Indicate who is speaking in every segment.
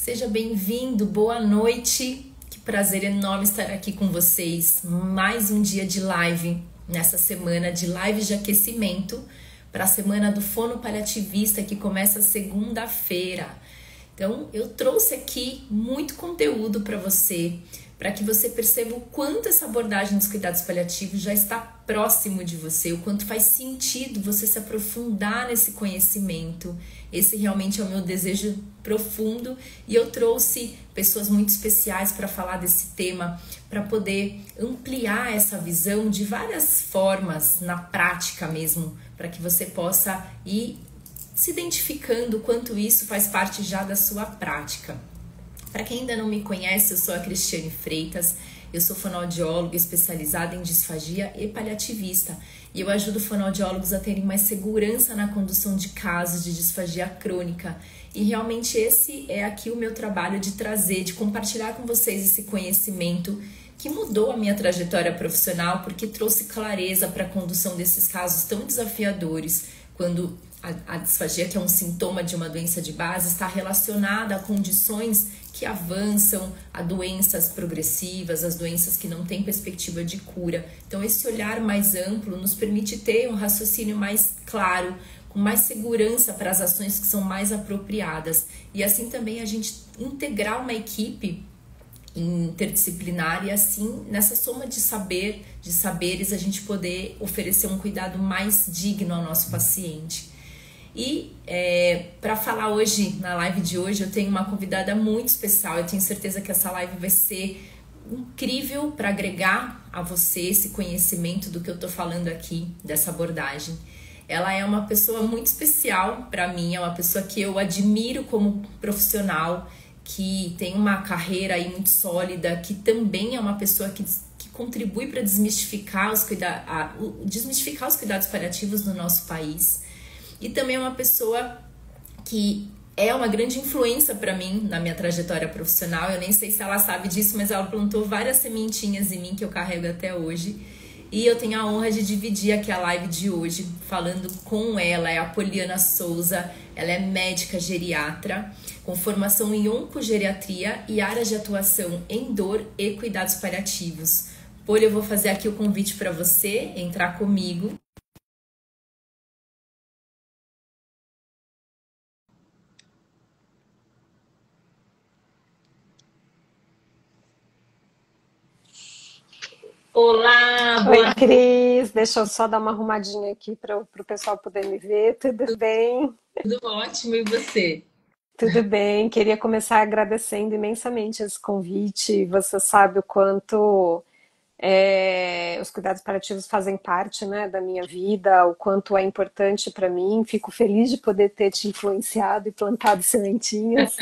Speaker 1: Seja bem-vindo, boa noite. Que prazer enorme estar aqui com vocês. Mais um dia de live, nessa semana de live de aquecimento para a semana do fono paliativista que começa segunda-feira. Então, eu trouxe aqui muito conteúdo para você, para que você perceba o quanto essa abordagem dos cuidados paliativos já está próximo de você, o quanto faz sentido você se aprofundar nesse conhecimento. Esse realmente é o meu desejo profundo e eu trouxe pessoas muito especiais para falar desse tema, para poder ampliar essa visão de várias formas, na prática mesmo, para que você possa ir se identificando o quanto isso faz parte já da sua prática. Para quem ainda não me conhece, eu sou a Cristiane Freitas, eu sou fonoaudióloga especializada em disfagia e paliativista e eu ajudo fonoaudiólogos a terem mais segurança na condução de casos de disfagia crônica. E realmente esse é aqui o meu trabalho de trazer, de compartilhar com vocês esse conhecimento que mudou a minha trajetória profissional porque trouxe clareza para a condução desses casos tão desafiadores, quando a disfagia, que é um sintoma de uma doença de base, está relacionada a condições que avançam, a doenças progressivas, as doenças que não têm perspectiva de cura. Então, esse olhar mais amplo nos permite ter um raciocínio mais claro, com mais segurança para as ações que são mais apropriadas. E assim também a gente integrar uma equipe interdisciplinar e assim, nessa soma de saberes, a gente poder oferecer um cuidado mais digno ao nosso paciente. E para falar hoje, na live de hoje, eu tenho uma convidada muito especial. Eu tenho certeza que essa live vai ser incrível para agregar a você esse conhecimento do que eu estou falando aqui, dessa abordagem. Ela é uma pessoa muito especial para mim, é uma pessoa que eu admiro como profissional, que tem uma carreira aí muito sólida, que também é uma pessoa que contribui para desmistificar os cuidados paliativos no nosso país. E também é uma pessoa que é uma grande influência para mim na minha trajetória profissional. Eu nem sei se ela sabe disso, mas ela plantou várias sementinhas em mim que eu carrego até hoje. E eu tenho a honra de dividir aqui a live de hoje falando com ela. É a Poliana Souza. Ela é médica geriatra com formação em oncogeriatria e áreas de atuação em dor e cuidados paliativos. Poli, eu vou fazer aqui o convite para você entrar comigo. Olá,
Speaker 2: Oi,
Speaker 1: boa
Speaker 2: Cris. Deixa eu só dar uma arrumadinha aqui para o pessoal poder me ver. Tudo bem?
Speaker 1: tudo ótimo, e você?
Speaker 2: Tudo bem. Queria começar agradecendo imensamente esse convite. Você sabe o quanto os cuidados paliativos fazem parte, né, da minha vida, o quanto é importante para mim. Fico feliz de poder ter te influenciado e plantado sementinhas.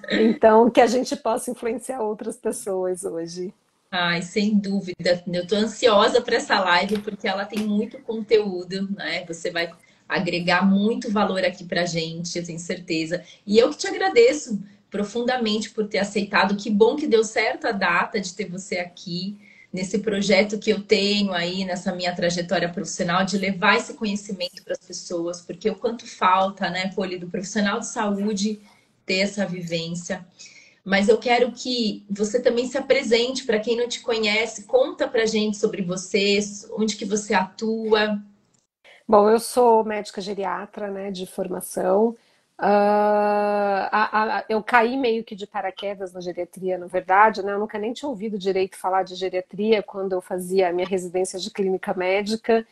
Speaker 2: Então, que a gente possa influenciar outras pessoas hoje.
Speaker 1: Ai, sem dúvida. Eu tô ansiosa para essa live porque ela tem muito conteúdo, né? Você vai agregar muito valor aqui pra gente, eu tenho certeza. E eu que te agradeço profundamente por ter aceitado. Que bom que deu certo a data de ter você aqui nesse projeto que eu tenho aí nessa minha trajetória profissional de levar esse conhecimento para as pessoas, porque o quanto falta, né, Poli, do profissional de saúde ter essa vivência. Mas eu quero que você também se apresente para quem não te conhece, conta pra gente sobre você, onde que você atua.
Speaker 2: Bom, eu sou médica geriatra, né, de formação. Eu caí meio que de paraquedas na geriatria, na verdade, né? Eu nunca nem tinha ouvido direito falar de geriatria quando eu fazia a minha residência de clínica médica.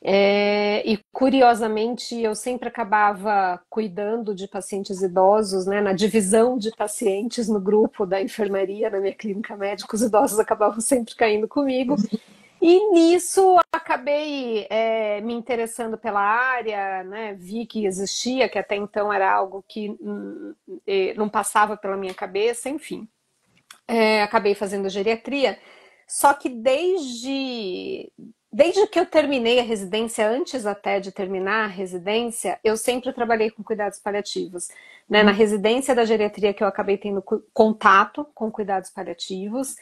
Speaker 2: E curiosamente, eu sempre acabava cuidando de pacientes idosos, né, na divisão de pacientes no grupo da enfermaria, na minha clínica médica, os idosos acabavam sempre caindo comigo. E nisso acabei me interessando pela área, né? Vi que existia, que até então era algo que não passava pela minha cabeça, enfim. Acabei fazendo geriatria, só que desde que eu terminei a residência, antes até de terminar a residência, eu sempre trabalhei com cuidados paliativos. Né? Na residência da geriatria que eu acabei tendo contato com cuidados paliativos,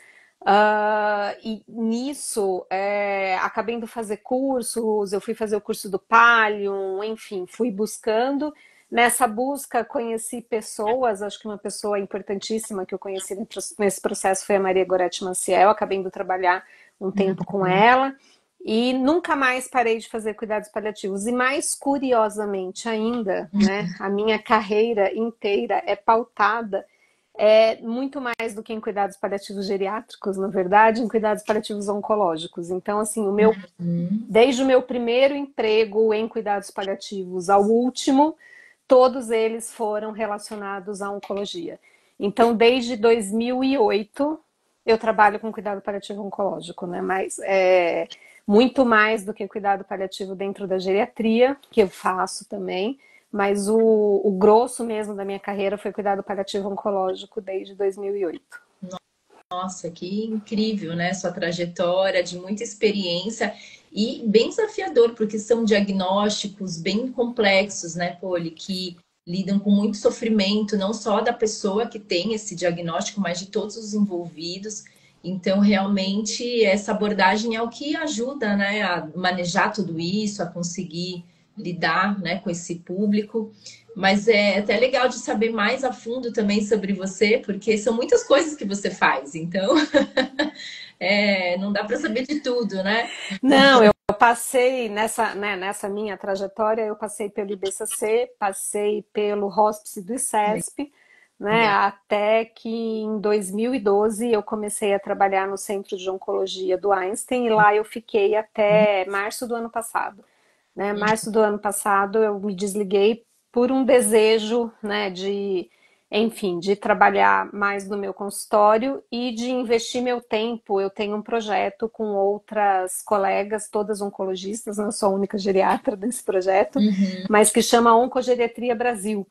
Speaker 2: e nisso, acabei indo fazer cursos, eu fui fazer o curso do Pallium, enfim, fui buscando, Nessa busca, conheci pessoas, acho que uma pessoa importantíssima que eu conheci nesse processo foi a Maria Gorete Maciel, acabei indo trabalhar um tempo com
Speaker 1: Uhum.
Speaker 2: ela e nunca mais parei de fazer cuidados paliativos. E mais curiosamente ainda, né, a minha carreira inteira é pautada muito mais do que em cuidados paliativos geriátricos, na verdade, em cuidados paliativos oncológicos. Então, assim,
Speaker 1: Uhum.
Speaker 2: desde o meu primeiro emprego em cuidados paliativos ao último, todos eles foram relacionados à oncologia. Então, desde 2008, eu trabalho com cuidado paliativo oncológico, né? Mas muito mais do que cuidado paliativo dentro da geriatria, que eu faço também, mas o grosso mesmo da minha carreira foi cuidado paliativo oncológico desde 2008.
Speaker 1: Nossa, que incrível, né? Sua trajetória de muita experiência e bem desafiador, porque são diagnósticos bem complexos, né, Poli, que lidam com muito sofrimento, não só da pessoa que tem esse diagnóstico, mas de todos os envolvidos. Então, realmente, essa abordagem é o que ajuda, né, a manejar tudo isso, a conseguir lidar, né, com esse público. Mas é até legal de saber mais a fundo também sobre você, porque são muitas coisas que você faz, então não dá para saber de tudo, né?
Speaker 2: Não, eu passei nessa, né, nessa minha trajetória, eu passei pelo IBCC, passei pelo Hospice do ICESP, né,
Speaker 1: Legal.
Speaker 2: até que em 2012 eu comecei a trabalhar no Centro de Oncologia do Einstein e lá eu fiquei até março do ano passado. Né? Março do ano passado eu me desliguei por um desejo, né, de, enfim, de trabalhar mais no meu consultório e de investir meu tempo. Eu tenho um projeto com outras colegas, todas oncologistas, não sou a única geriatra desse projeto,
Speaker 1: Uhum.
Speaker 2: mas que chama Oncogeriatria Brasil,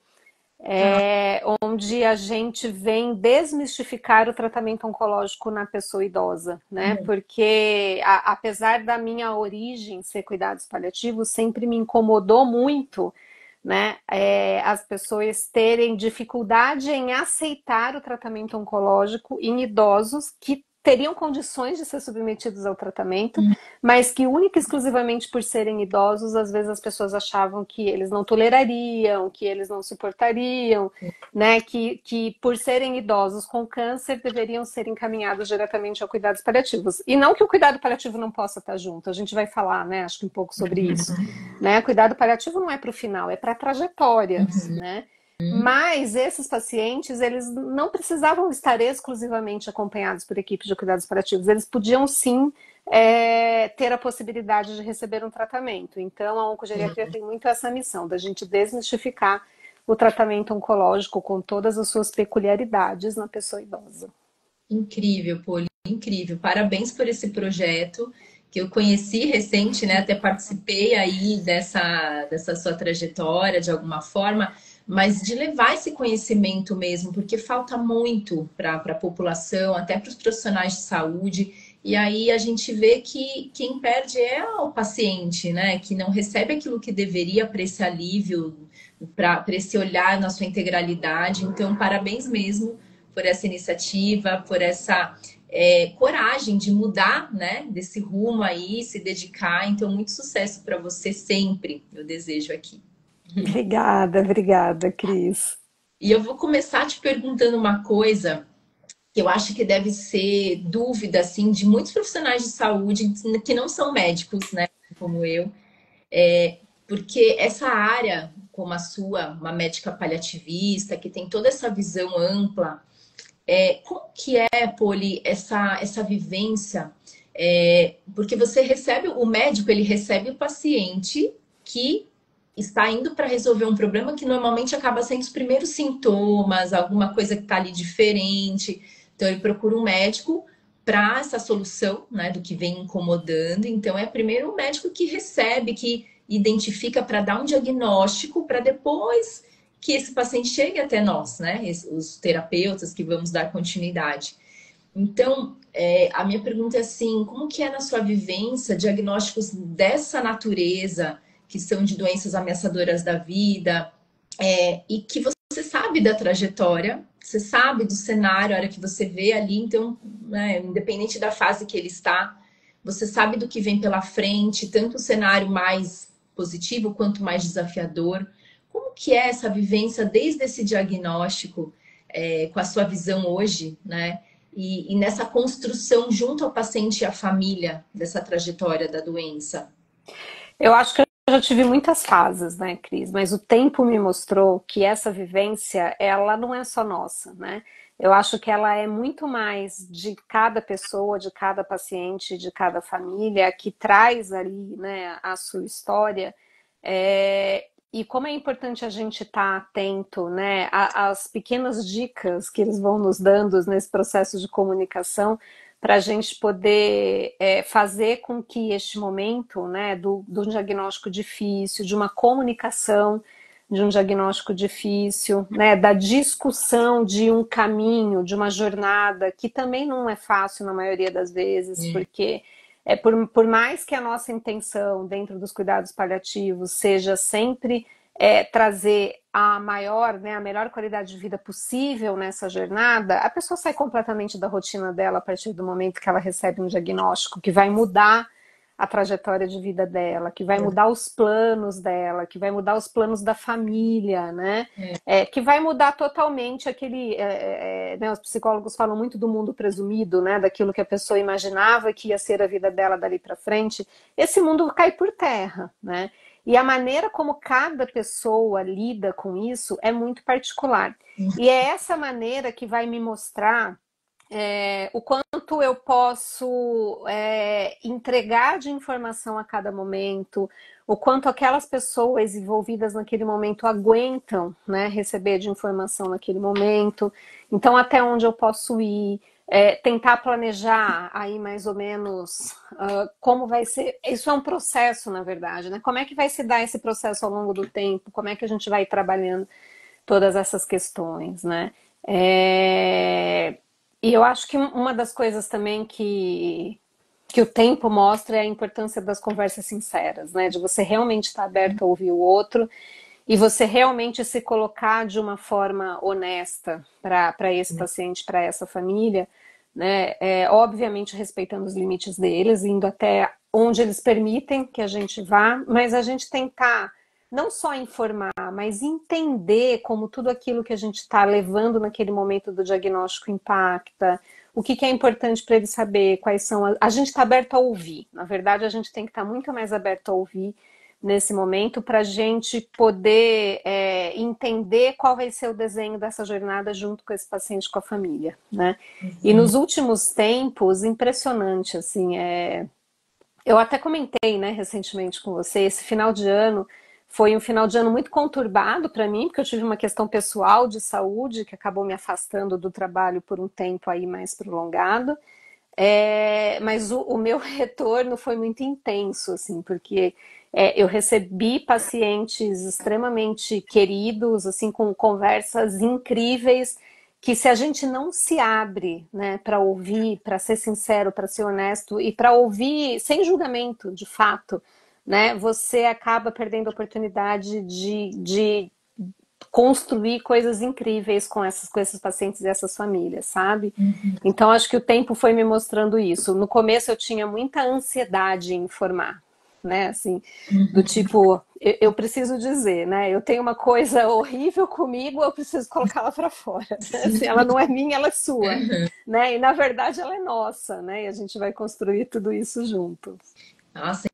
Speaker 1: Ah,
Speaker 2: onde a gente vem desmistificar o tratamento oncológico na pessoa idosa, né?
Speaker 1: uhum.
Speaker 2: Porque apesar da minha origem ser cuidados paliativos, sempre me incomodou muito, né? As pessoas terem dificuldade em aceitar o tratamento oncológico em idosos que teriam condições de ser submetidos ao tratamento, mas que única e exclusivamente por serem idosos, às vezes as pessoas achavam que eles não tolerariam, que eles não suportariam, né? Que por serem idosos com câncer deveriam ser encaminhados diretamente a cuidados paliativos. E não que o cuidado paliativo não possa estar junto, a gente vai falar, né? Acho que um pouco sobre isso. Né? Cuidado paliativo não é para o final, é para a trajetória, né? Mas esses pacientes, eles não precisavam estar exclusivamente acompanhados por equipes de cuidados paliativos, eles podiam sim ter a possibilidade de receber um tratamento. Então, a oncogeriatria tem muito essa missão, da gente desmistificar o tratamento oncológico com todas as suas peculiaridades na pessoa idosa.
Speaker 1: Incrível, Poli, incrível. Parabéns por esse projeto que eu conheci recente, né? Até participei aí dessa sua trajetória de alguma forma, mas de levar esse conhecimento mesmo, porque falta muito para a população, até para os profissionais de saúde. E aí a gente vê que quem perde é o paciente, né? Que não recebe aquilo que deveria para esse alívio, para esse olhar na sua integralidade. Então, parabéns mesmo por essa iniciativa, por essa coragem de mudar, né, desse rumo aí, se dedicar. Então, muito sucesso para você sempre, eu desejo aqui.
Speaker 2: Obrigada, obrigada, Cris.
Speaker 1: E eu vou começar te perguntando uma coisa que eu acho que deve ser dúvida, assim, de muitos profissionais de saúde que não são médicos, né, como eu, porque essa área, como a sua, uma médica paliativista, que tem toda essa visão ampla. Como que é, Poli, essa vivência? Porque você recebe, o médico, ele recebe o paciente que está indo para resolver um problema que normalmente acaba sendo os primeiros sintomas, alguma coisa que está ali diferente. Então, ele procura um médico para essa solução, né, do que vem incomodando. Então, é primeiro o médico que recebe, que identifica para dar um diagnóstico, para depois que esse paciente chegue até nós, né? Os terapeutas que vamos dar continuidade. Então, a minha pergunta é assim, como que é na sua vivência diagnósticos dessa natureza, que são de doenças ameaçadoras da vida, e que você sabe da trajetória, você sabe do cenário, a hora que você vê ali, então, né, independente da fase que ele está, você sabe do que vem pela frente, tanto o cenário mais positivo quanto mais desafiador. Como que é essa vivência desde esse diagnóstico, com a sua visão hoje, né? E nessa construção junto ao paciente e à família dessa trajetória da doença?
Speaker 2: Eu acho que eu já tive muitas fases, né, Cris? Mas o tempo me mostrou que essa vivência, ela não é só nossa, né? Eu acho que ela é muito mais de cada pessoa, de cada paciente, de cada família, que traz ali, né, a sua história. E como é importante a gente estar atento, né, às pequenas dicas que eles vão nos dando nesse processo de comunicação, para a gente poder fazer com que este momento, né, do diagnóstico difícil, de uma comunicação de um diagnóstico difícil, né, da discussão de um caminho, de uma jornada, que também não é fácil na maioria das vezes, porque por mais que a nossa intenção dentro dos cuidados paliativos seja sempre trazer a maior, né, a melhor qualidade de vida possível nessa jornada, a pessoa sai completamente da rotina dela a partir do momento que ela recebe um diagnóstico que vai mudar a trajetória de vida dela, que vai mudar os planos dela, que vai mudar os planos da família, né? Que vai mudar totalmente aquele... né, os psicólogos falam muito do mundo presumido, né? Daquilo que a pessoa imaginava que ia ser a vida dela dali para frente. Esse mundo cai por terra, né? E a maneira como cada pessoa lida com isso é muito particular. E é essa maneira que vai me mostrar o quanto eu posso entregar de informação a cada momento, o quanto aquelas pessoas envolvidas naquele momento aguentam, né, receber de informação naquele momento. Então, até onde eu posso ir, tentar planejar aí mais ou menos como vai ser. Isso é um processo, na verdade, né? Como é que vai se dar esse processo ao longo do tempo? Como é que a gente vai trabalhando todas essas questões, né? E eu acho que uma das coisas também que o tempo mostra é a importância das conversas sinceras, né? De você realmente estar aberto a ouvir o outro e você realmente se colocar de uma forma honesta para esse paciente, para essa família, né? Obviamente respeitando os limites deles, indo até onde eles permitem que a gente vá, mas a gente tentar não só informar, mas entender como tudo aquilo que a gente está levando naquele momento do diagnóstico impacta, o que é importante para ele saber, quais são... A gente está aberto a ouvir. Na verdade, a gente tem que estar muito mais aberto a ouvir nesse momento para a gente poder entender qual vai ser o desenho dessa jornada junto com esse paciente, com a família, né? E nos últimos tempos, impressionante, assim, eu até comentei, né, recentemente com você, esse final de ano foi um final de ano muito conturbado para mim, porque eu tive uma questão pessoal de saúde que acabou me afastando do trabalho por um tempo aí mais prolongado. Mas o meu retorno foi muito intenso, assim, porque eu recebi pacientes extremamente queridos, assim, com conversas incríveis, que se a gente não se abre, né, para ouvir, para ser sincero, para ser honesto e para ouvir sem julgamento, de fato, né, você acaba perdendo a oportunidade de construir coisas incríveis com esses pacientes e essas famílias, sabe? Então, acho que o tempo foi me mostrando isso. No começo, eu tinha muita ansiedade em informar, né? Assim, do tipo, eu preciso dizer, né? Eu tenho uma coisa horrível comigo, eu preciso colocá-la para fora. Né? Assim, ela não é minha, ela é sua, né? E, na verdade, ela é nossa, né? E a gente vai construir tudo isso junto.
Speaker 1: Nossa,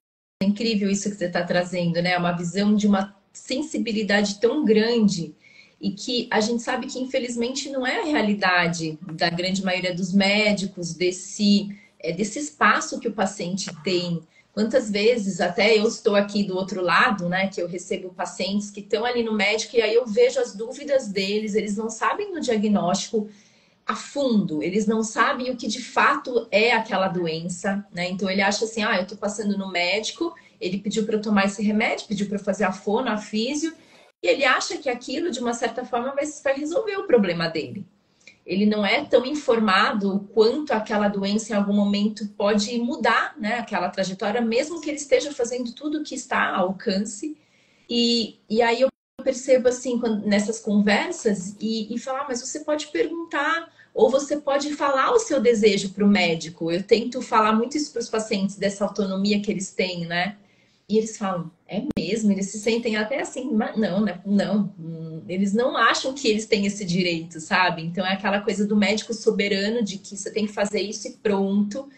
Speaker 1: é incrível isso que você está trazendo, né? Uma visão de uma sensibilidade tão grande e que a gente sabe que infelizmente não é a realidade da grande maioria dos médicos, desse espaço que o paciente tem. Quantas vezes, até eu estou aqui do outro lado, né, que eu recebo pacientes que estão ali no médico e aí eu vejo as dúvidas deles, eles não sabem o diagnóstico a fundo, eles não sabem o que de fato é aquela doença, né? Então ele acha assim, eu tô passando no médico, ele pediu para eu tomar esse remédio, pediu para eu fazer a fono, a físio, e ele acha que aquilo, de uma certa forma, vai resolver o problema dele. Ele não é tão informado o quanto aquela doença em algum momento pode mudar, né, aquela trajetória, mesmo que ele esteja fazendo tudo o que está ao alcance. E aí eu percebo assim, nessas conversas, e falar, mas você pode perguntar, ou você pode falar o seu desejo para o médico. Eu tento falar muito isso para os pacientes, dessa autonomia que eles têm, né? E eles falam, é mesmo? Eles se sentem até assim, mas não, né? Não, eles não acham que eles têm esse direito, sabe? Então é aquela coisa do médico soberano de que você tem que fazer isso e pronto.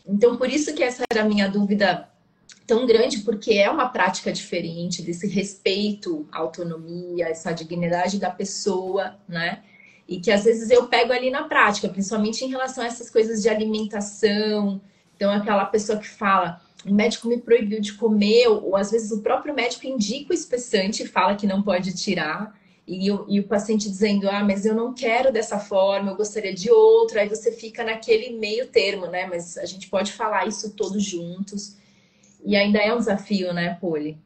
Speaker 1: Então por isso que essa era a minha dúvida tão grande, porque é uma prática diferente desse respeito à autonomia, essa dignidade da pessoa, né? E que às vezes eu pego ali na prática, principalmente em relação a essas coisas de alimentação. Então, aquela pessoa que fala, o médico me proibiu de comer, ou às vezes o próprio médico indica o espessante e fala que não pode tirar. E o paciente dizendo, ah, mas eu não quero dessa forma, eu gostaria de outra. Aí você fica naquele meio termo, né? Mas a gente pode falar isso todos juntos. E ainda é um desafio, né, Poli?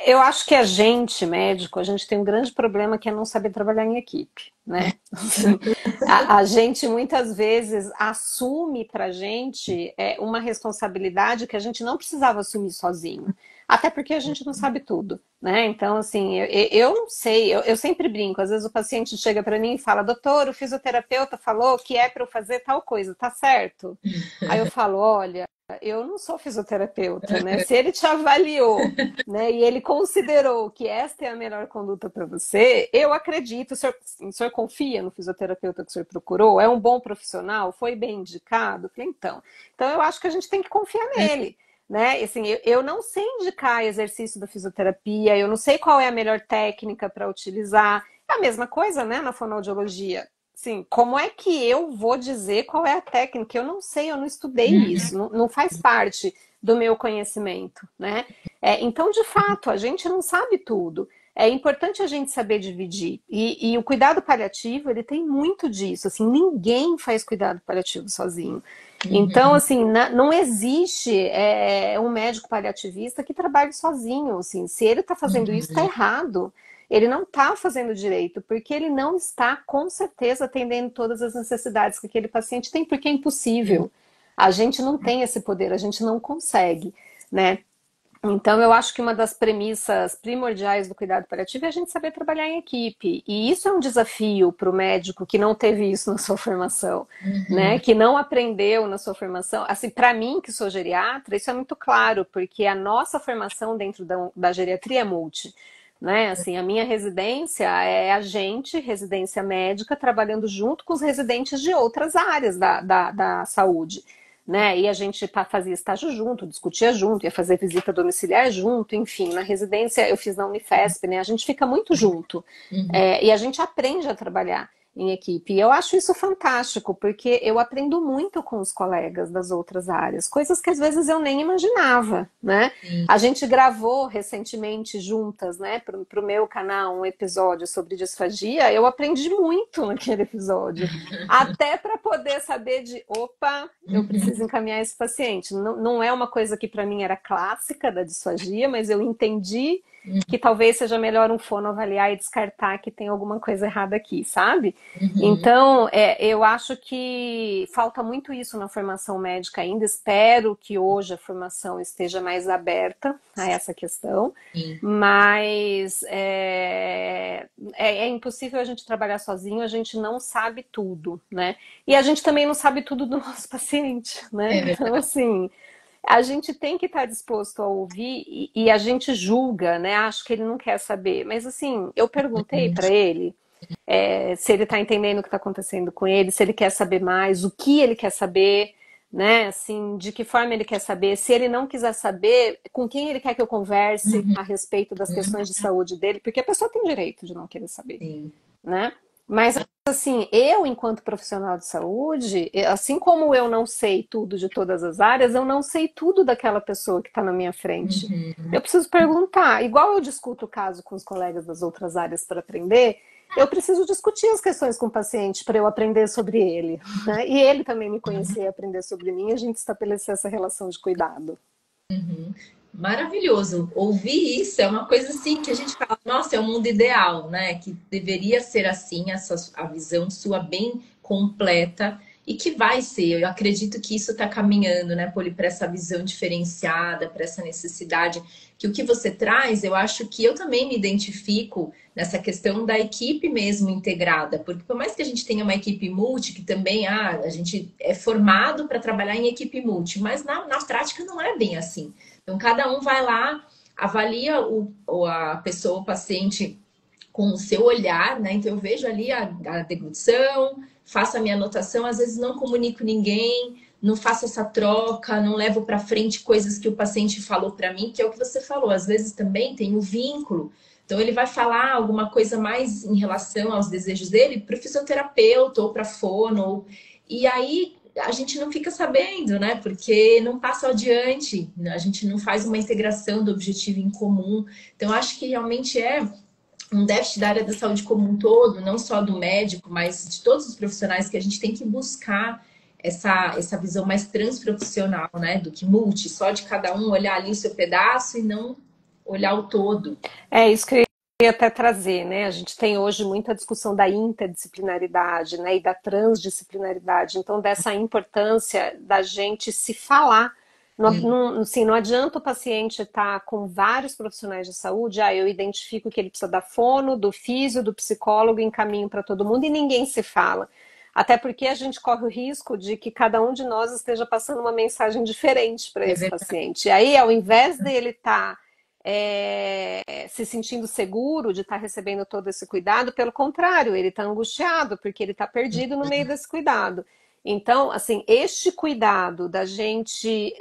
Speaker 2: Eu acho que a gente, médico, a gente tem um grande problema que é não saber trabalhar em equipe, né? Assim, a gente muitas vezes assume pra gente uma responsabilidade que a gente não precisava assumir sozinho. Até porque a gente não sabe tudo, né? Então, assim, eu não sei, eu sempre brinco. Às vezes o paciente chega para mim e fala, doutor, o fisioterapeuta falou que é para eu fazer tal coisa, tá certo? Aí eu falo, olha, eu não sou fisioterapeuta, né? Se ele te avaliou, né, e ele considerou que esta é a melhor conduta para você, eu acredito. O senhor confia no fisioterapeuta que o senhor procurou? É um bom profissional? Foi bem indicado? Eu falei, então eu acho que a gente tem que confiar nele. Né? Assim, eu não sei indicar exercício da fisioterapia, eu não sei qual é a melhor técnica para utilizar. É a mesma coisa, né, na fonoaudiologia. Sim, como é que eu vou dizer qual é a técnica? Eu não sei, eu não estudei isso, não faz parte do meu conhecimento, né? Então, de fato, a gente não sabe tudo. É importante a gente saber dividir. E o cuidado paliativo, ele tem muito disso. Assim, ninguém faz cuidado paliativo sozinho. Então, assim, não existe um médico paliativista que trabalhe sozinho. Assim, se ele está fazendo isso, está errado. Ele não está fazendo direito, porque ele não está, com certeza, atendendo todas as necessidades que aquele paciente tem, porque é impossível. A gente não tem esse poder, a gente não consegue, né? Então, eu acho que uma das premissas primordiais do cuidado paliativo é a gente saber trabalhar em equipe. E isso é um desafio para o médico que não teve isso na sua formação, né? Que não aprendeu na sua formação. Assim, para mim, que sou geriatra, isso é muito claro, porque a nossa formação dentro da geriatria é multi. Né? Assim, a minha residência é a gente, residência médica, trabalhando junto com os residentes de outras áreas da saúde. Né? E a gente fazia estágio junto, discutia junto, ia fazer visita domiciliar junto, enfim, na residência eu fiz na Unifesp, né? A gente fica muito junto e a gente aprende a trabalhar em equipe. E eu acho isso fantástico, porque eu aprendo muito com os colegas das outras áreas, coisas que às vezes eu nem imaginava, né?
Speaker 1: Sim.
Speaker 2: A gente gravou recentemente juntas, né, para o meu canal, um episódio sobre disfagia. Eu aprendi muito naquele episódio, até para poder saber opa, eu preciso encaminhar esse paciente. Não é uma coisa que para mim era clássica da disfagia, mas eu entendi que talvez seja melhor um fono avaliar e descartar que tem alguma coisa errada aqui, sabe? Então, eu acho que falta muito isso na formação médica ainda. Espero que hoje a formação esteja mais aberta a essa questão, mas é impossível a gente trabalhar sozinho, a gente não sabe tudo, né? E a gente também não sabe tudo do nosso paciente, né? Então, assim, a gente tem que estar disposto a ouvir e a gente julga, né? Acho que ele não quer saber. Mas, assim, eu perguntei para ele se ele está entendendo o que está acontecendo com ele, se ele quer saber mais, o que ele quer saber, né? Assim, de que forma ele quer saber. Se ele não quiser saber, com quem ele quer que eu converse a respeito das questões de saúde dele, porque a pessoa tem direito de não querer saber, né? Mas, assim, eu, enquanto profissional de saúde, assim como eu não sei tudo de todas as áreas, eu não sei tudo daquela pessoa que está na minha frente. Eu preciso perguntar. Igual eu discuto o caso com os colegas das outras áreas para aprender, eu preciso discutir as questões com o paciente para eu aprender sobre ele, né? E ele também me conhecer e aprender sobre mim, e a gente estabelecer essa relação de cuidado.
Speaker 1: Maravilhoso. Ouvir isso é uma coisa assim que a gente fala, nossa, é o mundo ideal, né? Que deveria ser assim, a visão sua bem completa e que vai ser. Eu acredito que isso está caminhando, né, Poli, para essa visão diferenciada, para essa necessidade. Que o que você traz, eu acho que eu também me identifico nessa questão da equipe mesmo integrada, porque por mais que a gente tenha uma equipe multi, que também a gente é formado para trabalhar em equipe multi, mas na prática não é bem assim. Então, cada um vai lá, avalia a pessoa, o paciente, com o seu olhar, né? Então, eu vejo ali a deglutição, faço a minha anotação, às vezes não comunico ninguém, não faço essa troca, não levo para frente coisas que o paciente falou para mim, que é o que você falou. Às vezes também tem o vínculo. Então, ele vai falar alguma coisa mais em relação aos desejos dele para o fisioterapeuta ou para fono. E aí a gente não fica sabendo, né? Porque não passa adiante, a gente não faz uma integração do objetivo em comum. Então, acho que realmente é um déficit da área da saúde como um todo, não só do médico, mas de todos os profissionais, que a gente tem que buscar essa visão mais transprofissional, né? Do que multi, só de cada um olhar ali o seu pedaço e não olhar o todo.
Speaker 2: É isso que eu ia até trazer, né? A gente tem hoje muita discussão da interdisciplinaridade, né, e da transdisciplinaridade, então dessa importância da gente se falar. Não,
Speaker 1: Sim,
Speaker 2: não, assim, não adianta o paciente estar com vários profissionais de saúde, eu identifico que ele precisa da fono, do físio, do psicólogo, encaminho para todo mundo e ninguém se fala. Até porque a gente corre o risco de que cada um de nós esteja passando uma mensagem diferente para
Speaker 1: é
Speaker 2: esse
Speaker 1: verdade.
Speaker 2: paciente. E aí, ao invés dele estar se sentindo seguro de estar recebendo todo esse cuidado, pelo contrário, ele está angustiado, porque ele está perdido no meio desse cuidado. Então, assim, este cuidado da gente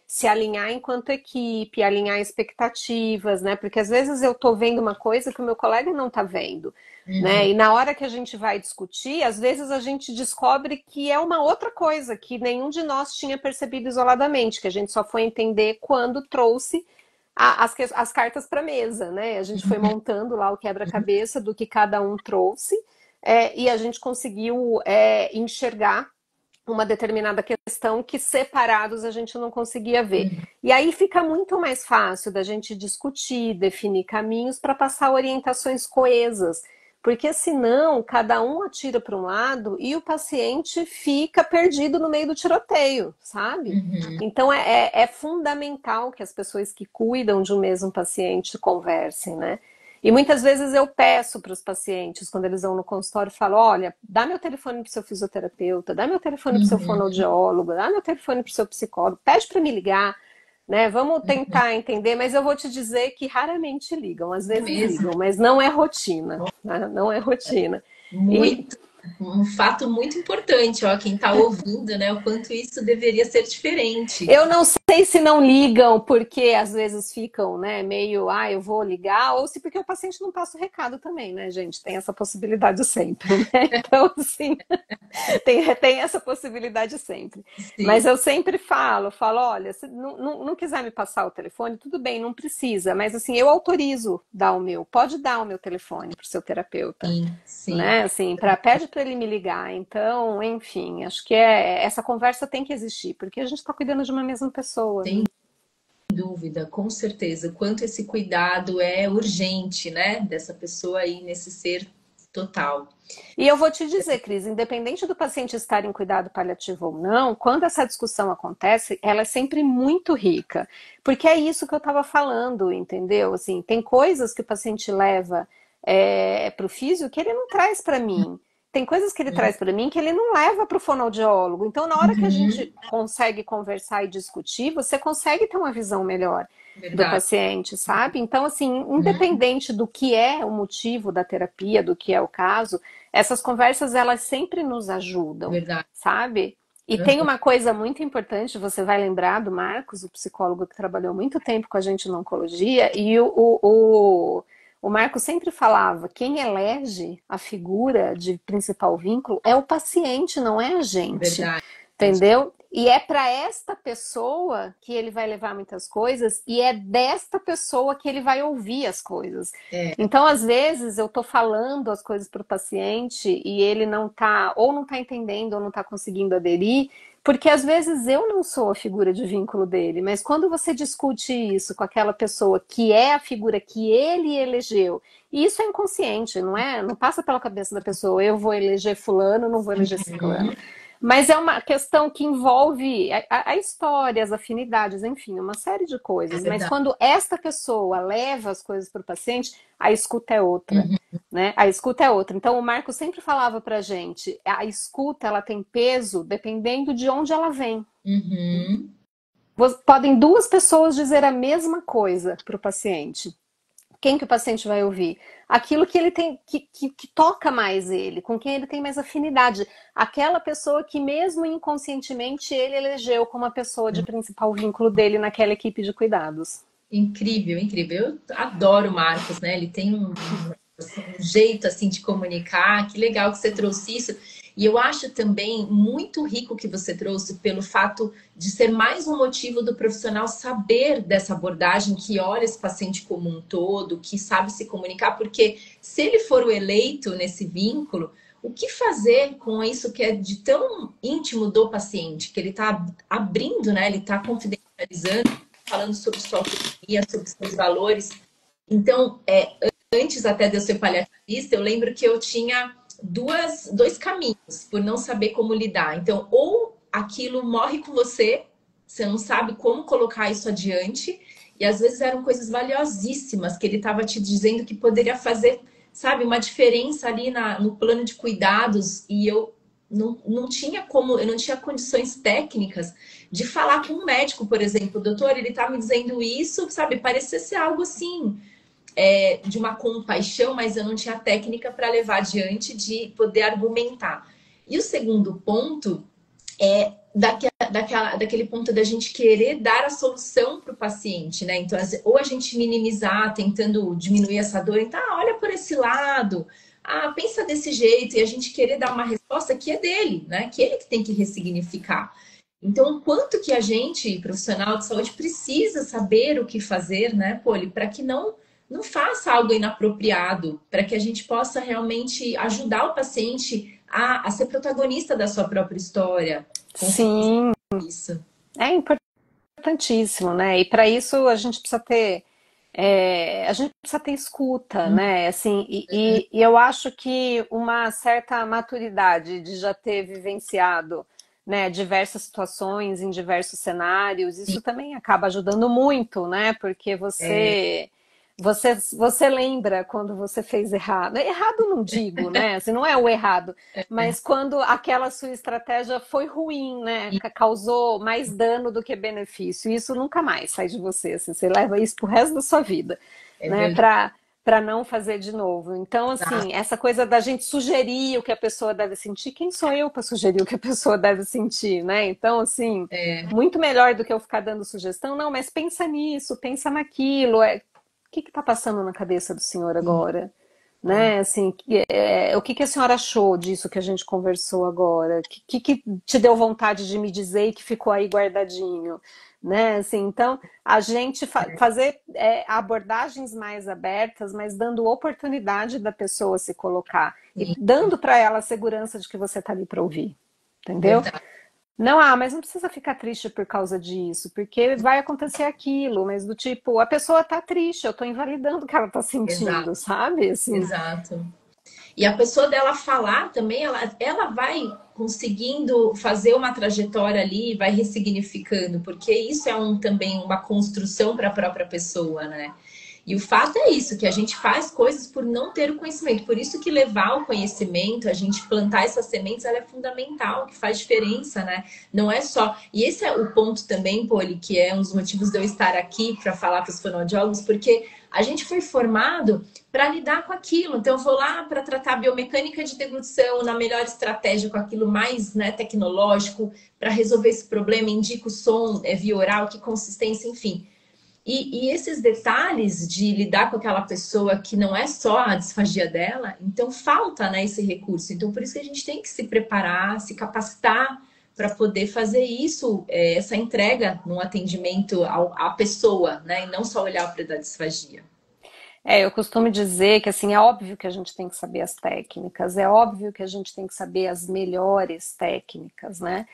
Speaker 2: se alinhar enquanto equipe, alinhar expectativas, né? Porque às vezes eu estou vendo uma coisa que o meu colega não está vendo. Né?
Speaker 1: Uhum.
Speaker 2: E na hora que a gente vai discutir, às vezes a gente descobre que é uma outra coisa que nenhum de nós tinha percebido isoladamente, que a gente só foi entender quando trouxe as cartas para a mesa, né? A gente foi montando lá o quebra-cabeça do que cada um trouxe, e a gente conseguiu enxergar uma determinada questão que separados a gente não conseguia ver. E aí fica muito mais fácil da gente discutir, definir caminhos para passar orientações coesas. Porque senão cada um atira para um lado e o paciente fica perdido no meio do tiroteio, sabe?
Speaker 1: Uhum.
Speaker 2: Então é fundamental que as pessoas que cuidam de um mesmo paciente conversem, né? E muitas vezes eu peço para os pacientes, quando eles vão no consultório, falo: olha, dá meu telefone para o seu fisioterapeuta, dá meu telefone para o seu
Speaker 1: Uhum.
Speaker 2: fonoaudiólogo, dá meu telefone para o seu psicólogo, pede para me ligar, né? Vamos tentar entender, mas eu vou te dizer que raramente ligam, às
Speaker 1: É
Speaker 2: vezes
Speaker 1: mesmo.
Speaker 2: ligam, mas não é rotina, né? Não é rotina. E
Speaker 1: Muito, um fato muito importante, ó, quem está ouvindo, né? O quanto isso deveria ser diferente.
Speaker 2: eu não sei se não ligam porque às vezes ficam, né, meio, eu vou ligar, ou se porque o paciente não passa o recado também, né, gente? Tem essa possibilidade sempre, né? Então, assim, tem essa possibilidade sempre. Mas
Speaker 1: Sim,
Speaker 2: eu sempre falo, olha, se não quiser me passar o telefone, tudo bem, não precisa, mas assim, eu autorizo dar o meu, pode dar o meu telefone para o seu terapeuta,
Speaker 1: sim, sim.
Speaker 2: né? Assim, pede para ele me ligar. Então, enfim, acho que essa conversa tem que existir, porque a gente está cuidando de uma mesma pessoa,
Speaker 1: Sem
Speaker 2: né?
Speaker 1: dúvida, com certeza. O quanto esse cuidado é urgente, né? Dessa pessoa aí, nesse ser total.
Speaker 2: E eu vou te dizer, Cris, independente do paciente estar em cuidado paliativo ou não, quando essa discussão acontece, ela é sempre muito rica, porque é isso que eu estava falando, entendeu? Assim, tem coisas que o paciente leva para o físio que ele não traz para mim. Tem coisas que ele traz para mim que ele não leva para o fonoaudiólogo. Então, na hora que a gente
Speaker 1: Uhum,
Speaker 2: consegue conversar e discutir, você consegue ter uma visão melhor do
Speaker 1: verdade.
Speaker 2: paciente, sabe? Então, assim,
Speaker 1: Uhum,
Speaker 2: independente do que é o motivo da terapia, do que é o caso, essas conversas, elas sempre nos ajudam,
Speaker 1: verdade.
Speaker 2: sabe? E tem
Speaker 1: Uhum,
Speaker 2: uma coisa muito importante, você vai lembrar do Marcos, o psicólogo que trabalhou muito tempo com a gente na oncologia, e o Marcos sempre falava, quem elege a figura de principal vínculo é o paciente, não é a gente.
Speaker 1: verdade.
Speaker 2: Entendeu? E é para esta pessoa que ele vai levar muitas coisas e é desta pessoa que ele vai ouvir as coisas.
Speaker 1: É,
Speaker 2: Então, às vezes, eu estou falando as coisas para o paciente e ele não está, ou não está entendendo, ou não está conseguindo aderir, porque às vezes eu não sou a figura de vínculo dele, mas quando você discute isso com aquela pessoa que é a figura que ele elegeu, e isso é inconsciente, não é? Não passa pela cabeça da pessoa, eu vou eleger fulano, não vou eleger ciclano.
Speaker 1: uhum,
Speaker 2: Mas é uma questão que envolve a história, as afinidades, enfim, uma série de
Speaker 1: é
Speaker 2: coisas. Mas
Speaker 1: verdade.
Speaker 2: quando esta pessoa leva as coisas para o paciente, a escuta é outra,
Speaker 1: Uhum,
Speaker 2: né? A escuta é outra. Então, o Marco sempre falava para a gente, a escuta ela tem peso dependendo de onde ela vem.
Speaker 1: uhum.
Speaker 2: Podem duas pessoas dizer a mesma coisa para o paciente. Quem que o paciente vai ouvir? Aquilo que ele tem, que toca mais ele, com quem ele tem mais afinidade. Aquela pessoa que, mesmo inconscientemente, ele elegeu como a pessoa de principal vínculo dele naquela equipe de cuidados.
Speaker 1: Incrível, incrível. Eu adoro o Marcos, né? Ele tem um jeito assim de comunicar. Que legal que você trouxe isso. E eu acho também muito rico que você trouxe pelo fato de ser mais um motivo do profissional saber dessa abordagem, que olha esse paciente como um todo, que sabe se comunicar, porque se ele for o eleito nesse vínculo, o que fazer com isso que é de tão íntimo do paciente, que ele está abrindo, né? Ele está confidencializando, falando sobre sua autonomia, sobre seus valores. Então, antes até de eu ser paliativista, eu lembro que eu tinha dois caminhos por não saber como lidar. Então, ou aquilo morre com você, você não sabe como colocar isso adiante, e às vezes eram coisas valiosíssimas que ele estava te dizendo que poderia fazer, sabe, uma diferença ali no plano de cuidados, e eu não tinha como, eu não tinha condições técnicas de falar com um médico, por exemplo, doutor, ele tá me dizendo isso, sabe, parecia ser algo assim, de uma compaixão, mas eu não tinha técnica para levar adiante de poder argumentar. E o segundo ponto é daquele ponto da gente querer dar a solução para o paciente, né? Então, ou a gente minimizar, tentando diminuir essa dor, então, olha por esse lado, pensa desse jeito, e a gente querer dar uma resposta que é dele, né? Que ele que tem que ressignificar. Então, o quanto que a gente, profissional de saúde, precisa saber o que fazer, né, Poli, para que não faça algo inapropriado, para que a gente possa realmente ajudar o paciente a ser protagonista da sua própria história.
Speaker 2: Sim,
Speaker 1: Isso.
Speaker 2: é importantíssimo, né? E para isso a gente precisa ter escuta, né? Assim, e eu acho que uma certa maturidade de já ter vivenciado, né, diversas situações em diversos cenários, isso também acaba ajudando muito, né? Porque você lembra quando você fez errado. Errado não digo, né? Assim, não é o errado, mas quando aquela sua estratégia foi ruim, né? Causou mais dano do que benefício. Isso nunca mais sai de você. Assim, você leva isso pro resto da sua vida,
Speaker 1: É
Speaker 2: né?
Speaker 1: verdade.
Speaker 2: Para não fazer de novo. Então, assim, essa coisa da gente sugerir o que a pessoa deve sentir, quem sou eu para sugerir o que a pessoa deve sentir, né? Então, assim, muito melhor do que eu ficar dando sugestão, não, mas pensa nisso, pensa naquilo. O que está passando na cabeça do senhor agora? Né? Assim, o que a senhora achou disso que a gente conversou agora? O que te deu vontade de me dizer e que ficou aí guardadinho? Né? Assim, então, a gente fazer abordagens mais abertas, mas dando oportunidade da pessoa se colocar e dando para ela a segurança de que você está ali para ouvir. Entendeu?
Speaker 1: Verdade.
Speaker 2: Não, mas não precisa ficar triste por causa disso, porque vai acontecer aquilo, mas do tipo, a pessoa tá triste, eu tô invalidando o que ela tá
Speaker 1: Exato.
Speaker 2: sentindo, sabe? Assim,
Speaker 1: Exato. E a pessoa dela falar também, ela vai conseguindo fazer uma trajetória ali, vai ressignificando, porque isso é também uma construção para a própria pessoa, né? E o fato é isso, que a gente faz coisas por não ter o conhecimento. Por isso que levar o conhecimento, a gente plantar essas sementes, ela é fundamental, que faz diferença, né? Não é só... E esse é o ponto também, Poli, que é um dos motivos de eu estar aqui para falar para os fonoaudiólogos, porque a gente foi formado para lidar com aquilo. Então, eu vou lá para tratar biomecânica de deglutição, na melhor estratégia, com aquilo mais, né, tecnológico, para resolver esse problema, indico o som, via oral, que consistência, enfim. E esses detalhes de lidar com aquela pessoa que não é só a disfagia dela, então falta, né, esse recurso. Então, por isso que a gente tem que se preparar, se capacitar para poder fazer isso, essa entrega no atendimento à pessoa, né, e não só olhar para a disfagia.
Speaker 2: eu costumo dizer que assim, é óbvio que a gente tem que saber as técnicas, é óbvio que a gente tem que saber as melhores técnicas, né?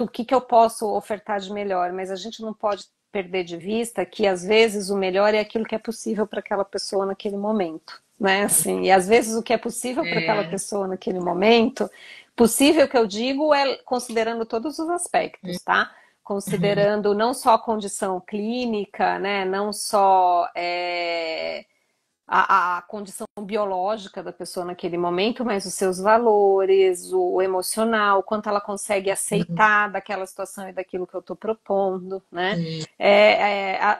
Speaker 2: O que eu posso ofertar de melhor, mas a gente não pode perder de vista que às vezes o melhor é aquilo que é possível para aquela pessoa naquele momento, né? Assim, e às vezes o que é possível para aquela pessoa naquele momento, possível que eu digo é considerando todos os aspectos, tá? Considerando não só a condição clínica, né? Não só a condição biológica da pessoa naquele momento, mas os seus valores, o emocional, quanto ela consegue aceitar daquela situação e daquilo que eu estou propondo, né?
Speaker 1: Sim.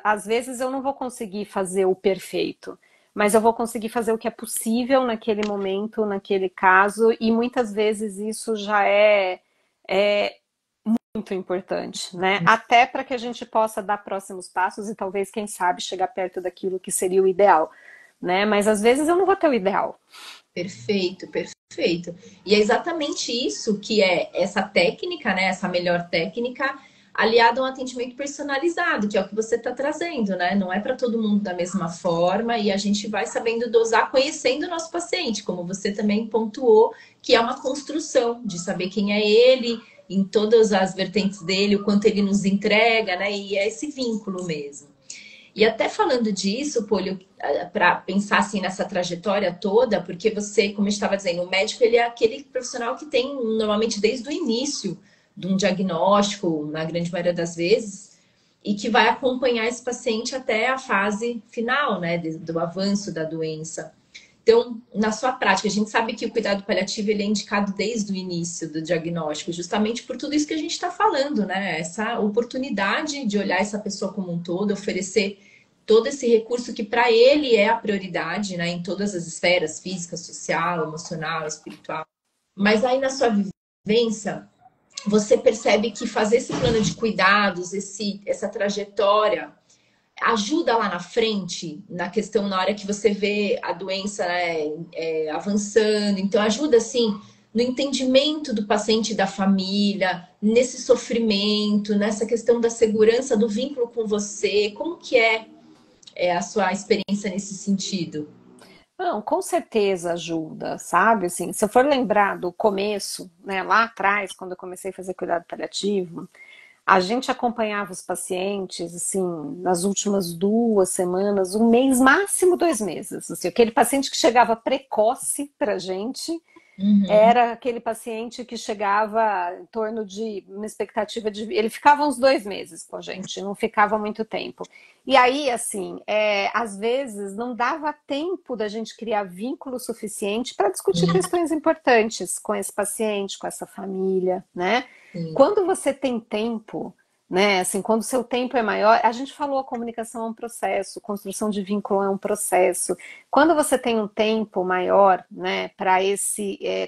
Speaker 2: Às vezes eu não vou conseguir fazer o perfeito, mas eu vou conseguir fazer o que é possível naquele momento, naquele caso, e muitas vezes isso já é muito importante, né? Até para que a gente possa dar próximos passos e talvez, quem sabe, chegar perto daquilo que seria o ideal, né? Mas às vezes eu não vou ter o ideal.
Speaker 1: Perfeito, perfeito. E é exatamente isso que é essa técnica, né? Essa melhor técnica aliada a um atendimento personalizado, que é o que você está trazendo, né? Não é para todo mundo da mesma forma e a gente vai sabendo dosar, conhecendo o nosso paciente, como você também pontuou, que é uma construção de saber quem é ele, em todas as vertentes dele, o quanto ele nos entrega, né? E é esse vínculo mesmo. E até falando disso, Polio, para pensar assim nessa trajetória toda, porque você, como eu estava dizendo, o médico ele é aquele profissional que tem normalmente desde o início de um diagnóstico, na grande maioria das vezes, e que vai acompanhar esse paciente até a fase final, né, do avanço da doença. Então, na sua prática, a gente sabe que o cuidado paliativo ele é indicado desde o início do diagnóstico, justamente por tudo isso que a gente está falando, né? Essa oportunidade de olhar essa pessoa como um todo, oferecer todo esse recurso que para ele é a prioridade, né? Em todas as esferas, física, social, emocional, espiritual. Mas aí na sua vivência, você percebe que fazer esse plano de cuidados, essa trajetória ajuda lá na frente, na questão, na hora que você vê a doença, né, avançando. Então, ajuda, assim, no entendimento do paciente e da família, nesse sofrimento, nessa questão da segurança, do vínculo com você. Como que é a sua experiência nesse sentido?
Speaker 2: Não, com certeza ajuda, sabe? Assim, se eu for lembrar do começo, né, lá atrás, quando eu comecei a fazer cuidado paliativo, a gente acompanhava os pacientes, assim, nas últimas 2 semanas, um mês, máximo 2 meses. Assim, aquele paciente que chegava precoce pra gente,
Speaker 1: Uhum.
Speaker 2: era aquele paciente que chegava em torno de uma expectativa de. Ele ficava uns 2 meses com a gente, não ficava muito tempo. E aí, assim, às vezes não dava tempo da gente criar vínculo suficiente para discutir questões importantes com esse paciente, com essa família, né?
Speaker 1: Sim.
Speaker 2: Quando você tem tempo, né? Assim, quando o seu tempo é maior, a gente falou, a comunicação é um processo, construção de vínculo é um processo. Quando você tem um tempo maior, né, para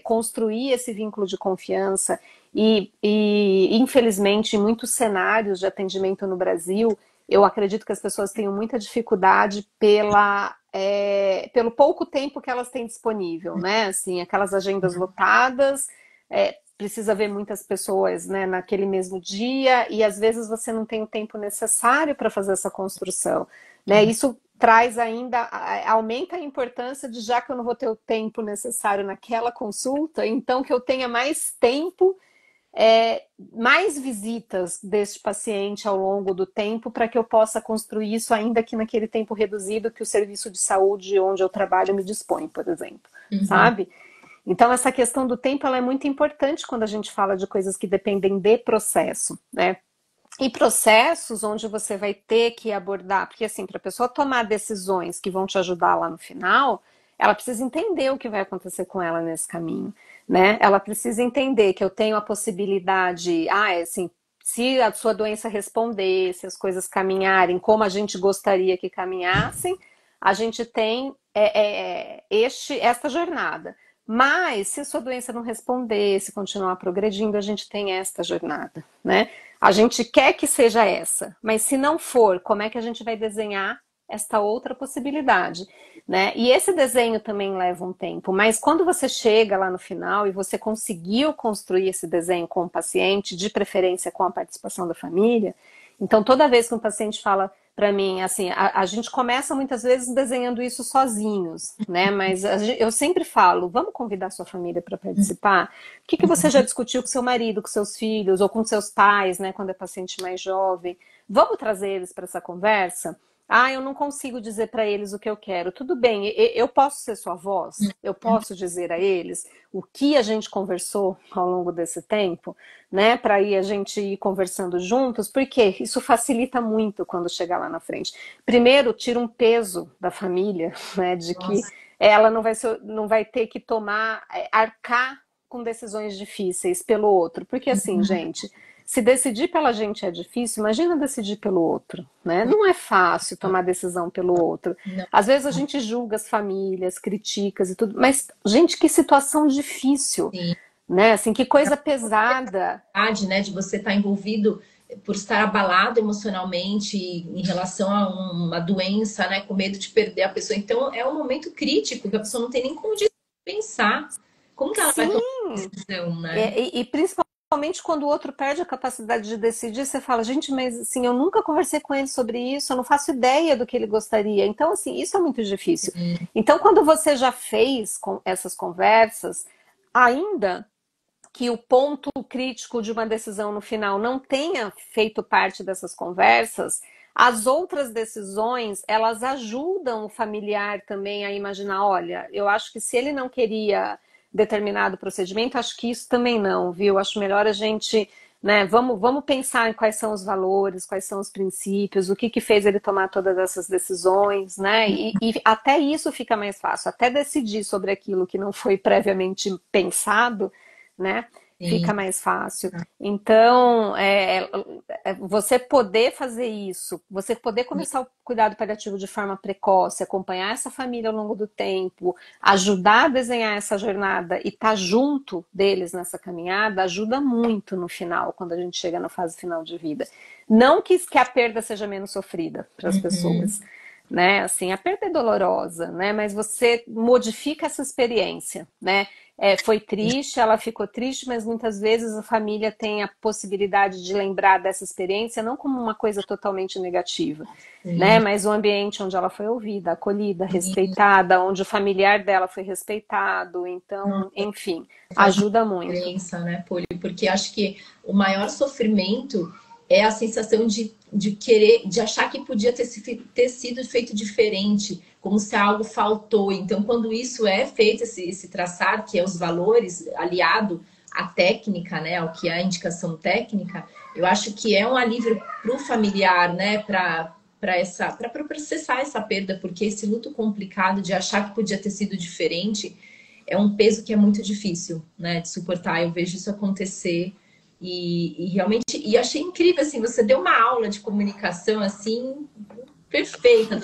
Speaker 2: construir esse vínculo de confiança infelizmente, em muitos cenários de atendimento no Brasil, eu acredito que as pessoas tenham muita dificuldade pelo pouco tempo que elas têm disponível, né? Assim, aquelas agendas lotadas, precisa ver muitas pessoas, né, naquele mesmo dia, e às vezes você não tem o tempo necessário para fazer essa construção, né? Isso traz ainda, aumenta a importância de, já que eu não vou ter o tempo necessário naquela consulta, então que eu tenha mais tempo, mais visitas deste paciente ao longo do tempo, para que eu possa construir isso ainda que naquele tempo reduzido que o serviço de saúde onde eu trabalho me dispõe, por exemplo,
Speaker 1: Uhum.
Speaker 2: sabe? Então, essa questão do tempo ela é muito importante quando a gente fala de coisas que dependem de processo, né? E processos onde você vai ter que abordar, porque assim, para a pessoa tomar decisões que vão te ajudar lá no final, ela precisa entender o que vai acontecer com ela nesse caminho, né? Ela precisa entender que eu tenho a possibilidade, assim, se a sua doença responder, se as coisas caminharem como a gente gostaria que caminhassem, a gente tem esta jornada. Mas, se a sua doença não responder, se continuar progredindo, a gente tem esta jornada, né? A gente quer que seja essa, mas se não for, como é que a gente vai desenhar esta outra possibilidade, né? E esse desenho também leva um tempo, mas quando você chega lá no final e você conseguiu construir esse desenho com o paciente, de preferência com a participação da família, então toda vez que um paciente fala para mim, assim, a gente começa muitas vezes desenhando isso sozinhos, né? Mas eu sempre falo, vamos convidar sua família para participar? O que você já discutiu com seu marido, com seus filhos, ou com seus pais, né? Quando é paciente mais jovem? Vamos trazer eles para essa conversa? Ah, eu não consigo dizer para eles o que eu quero. Tudo bem, eu posso ser sua voz, eu posso dizer a eles o que a gente conversou ao longo desse tempo, né? Para aí a gente ir conversando juntos, porque isso facilita muito quando chegar lá na frente. Primeiro, tira um peso da família, né? De que
Speaker 1: Nossa.
Speaker 2: ela não vai ter que arcar com decisões difíceis pelo outro. Porque assim, gente. Se decidir pela gente é difícil, imagina decidir pelo outro, né? Não é fácil tomar decisão pelo outro.
Speaker 1: Não,
Speaker 2: Às vezes a gente julga as famílias, critica e tudo, mas, gente, que situação difícil,
Speaker 1: sim.
Speaker 2: né? Assim, que coisa pesada.
Speaker 1: Né, de você estar envolvido por estar abalado emocionalmente em relação a uma doença, né, com medo de perder a pessoa. Então, é um momento crítico que a pessoa não tem nem condição de pensar. Como que ela vai tomar
Speaker 2: Sim,
Speaker 1: decisão, né?
Speaker 2: e principalmente quando o outro perde a capacidade de decidir, você fala, gente, mas assim, eu nunca conversei com ele sobre isso, eu não faço ideia do que ele gostaria. Então, assim, isso é muito difícil. Então, quando você já fez com essas conversas, ainda que o ponto crítico de uma decisão no final não tenha feito parte dessas conversas, as outras decisões, elas ajudam o familiar também a imaginar, olha, eu acho que se ele não queria determinado procedimento, acho que isso também não, viu? Acho melhor a gente, né, vamos pensar em quais são os valores, quais são os princípios, o que fez ele tomar todas essas decisões, né? E até isso fica mais fácil, até decidir sobre aquilo que não foi previamente pensado, né?
Speaker 1: Sim,
Speaker 2: Fica mais fácil. Então, você poder fazer isso, você poder começar o cuidado paliativo de forma precoce, acompanhar essa família ao longo do tempo, ajudar a desenhar essa jornada e estar junto deles nessa caminhada, ajuda muito no final, quando a gente chega na fase final de vida. Não que a perda seja menos sofrida para as pessoas, né? Assim, a perda é dolorosa, né? Mas você modifica essa experiência, né? Foi triste, ela ficou triste, mas muitas vezes a família tem a possibilidade de lembrar dessa experiência não como uma coisa totalmente negativa, né?
Speaker 1: sim,
Speaker 2: Mas um ambiente onde ela foi ouvida, acolhida, respeitada, onde o familiar dela foi respeitado. Então, enfim,
Speaker 1: faz uma
Speaker 2: ajuda muito.
Speaker 1: diferença, né, Poli? Porque acho que o maior sofrimento é a sensação de querer, de achar que podia ter sido feito diferente, como se algo faltou. Então, quando isso é feito, esse traçar, que é os valores, aliado à técnica, né, ao que é a indicação técnica, eu acho que é um alívio para o familiar, né, para processar essa perda, porque esse luto complicado de achar que podia ter sido diferente é um peso que é muito difícil, né, de suportar. Eu vejo isso acontecer e realmente, e achei incrível, assim, você deu uma aula de comunicação, assim, perfeita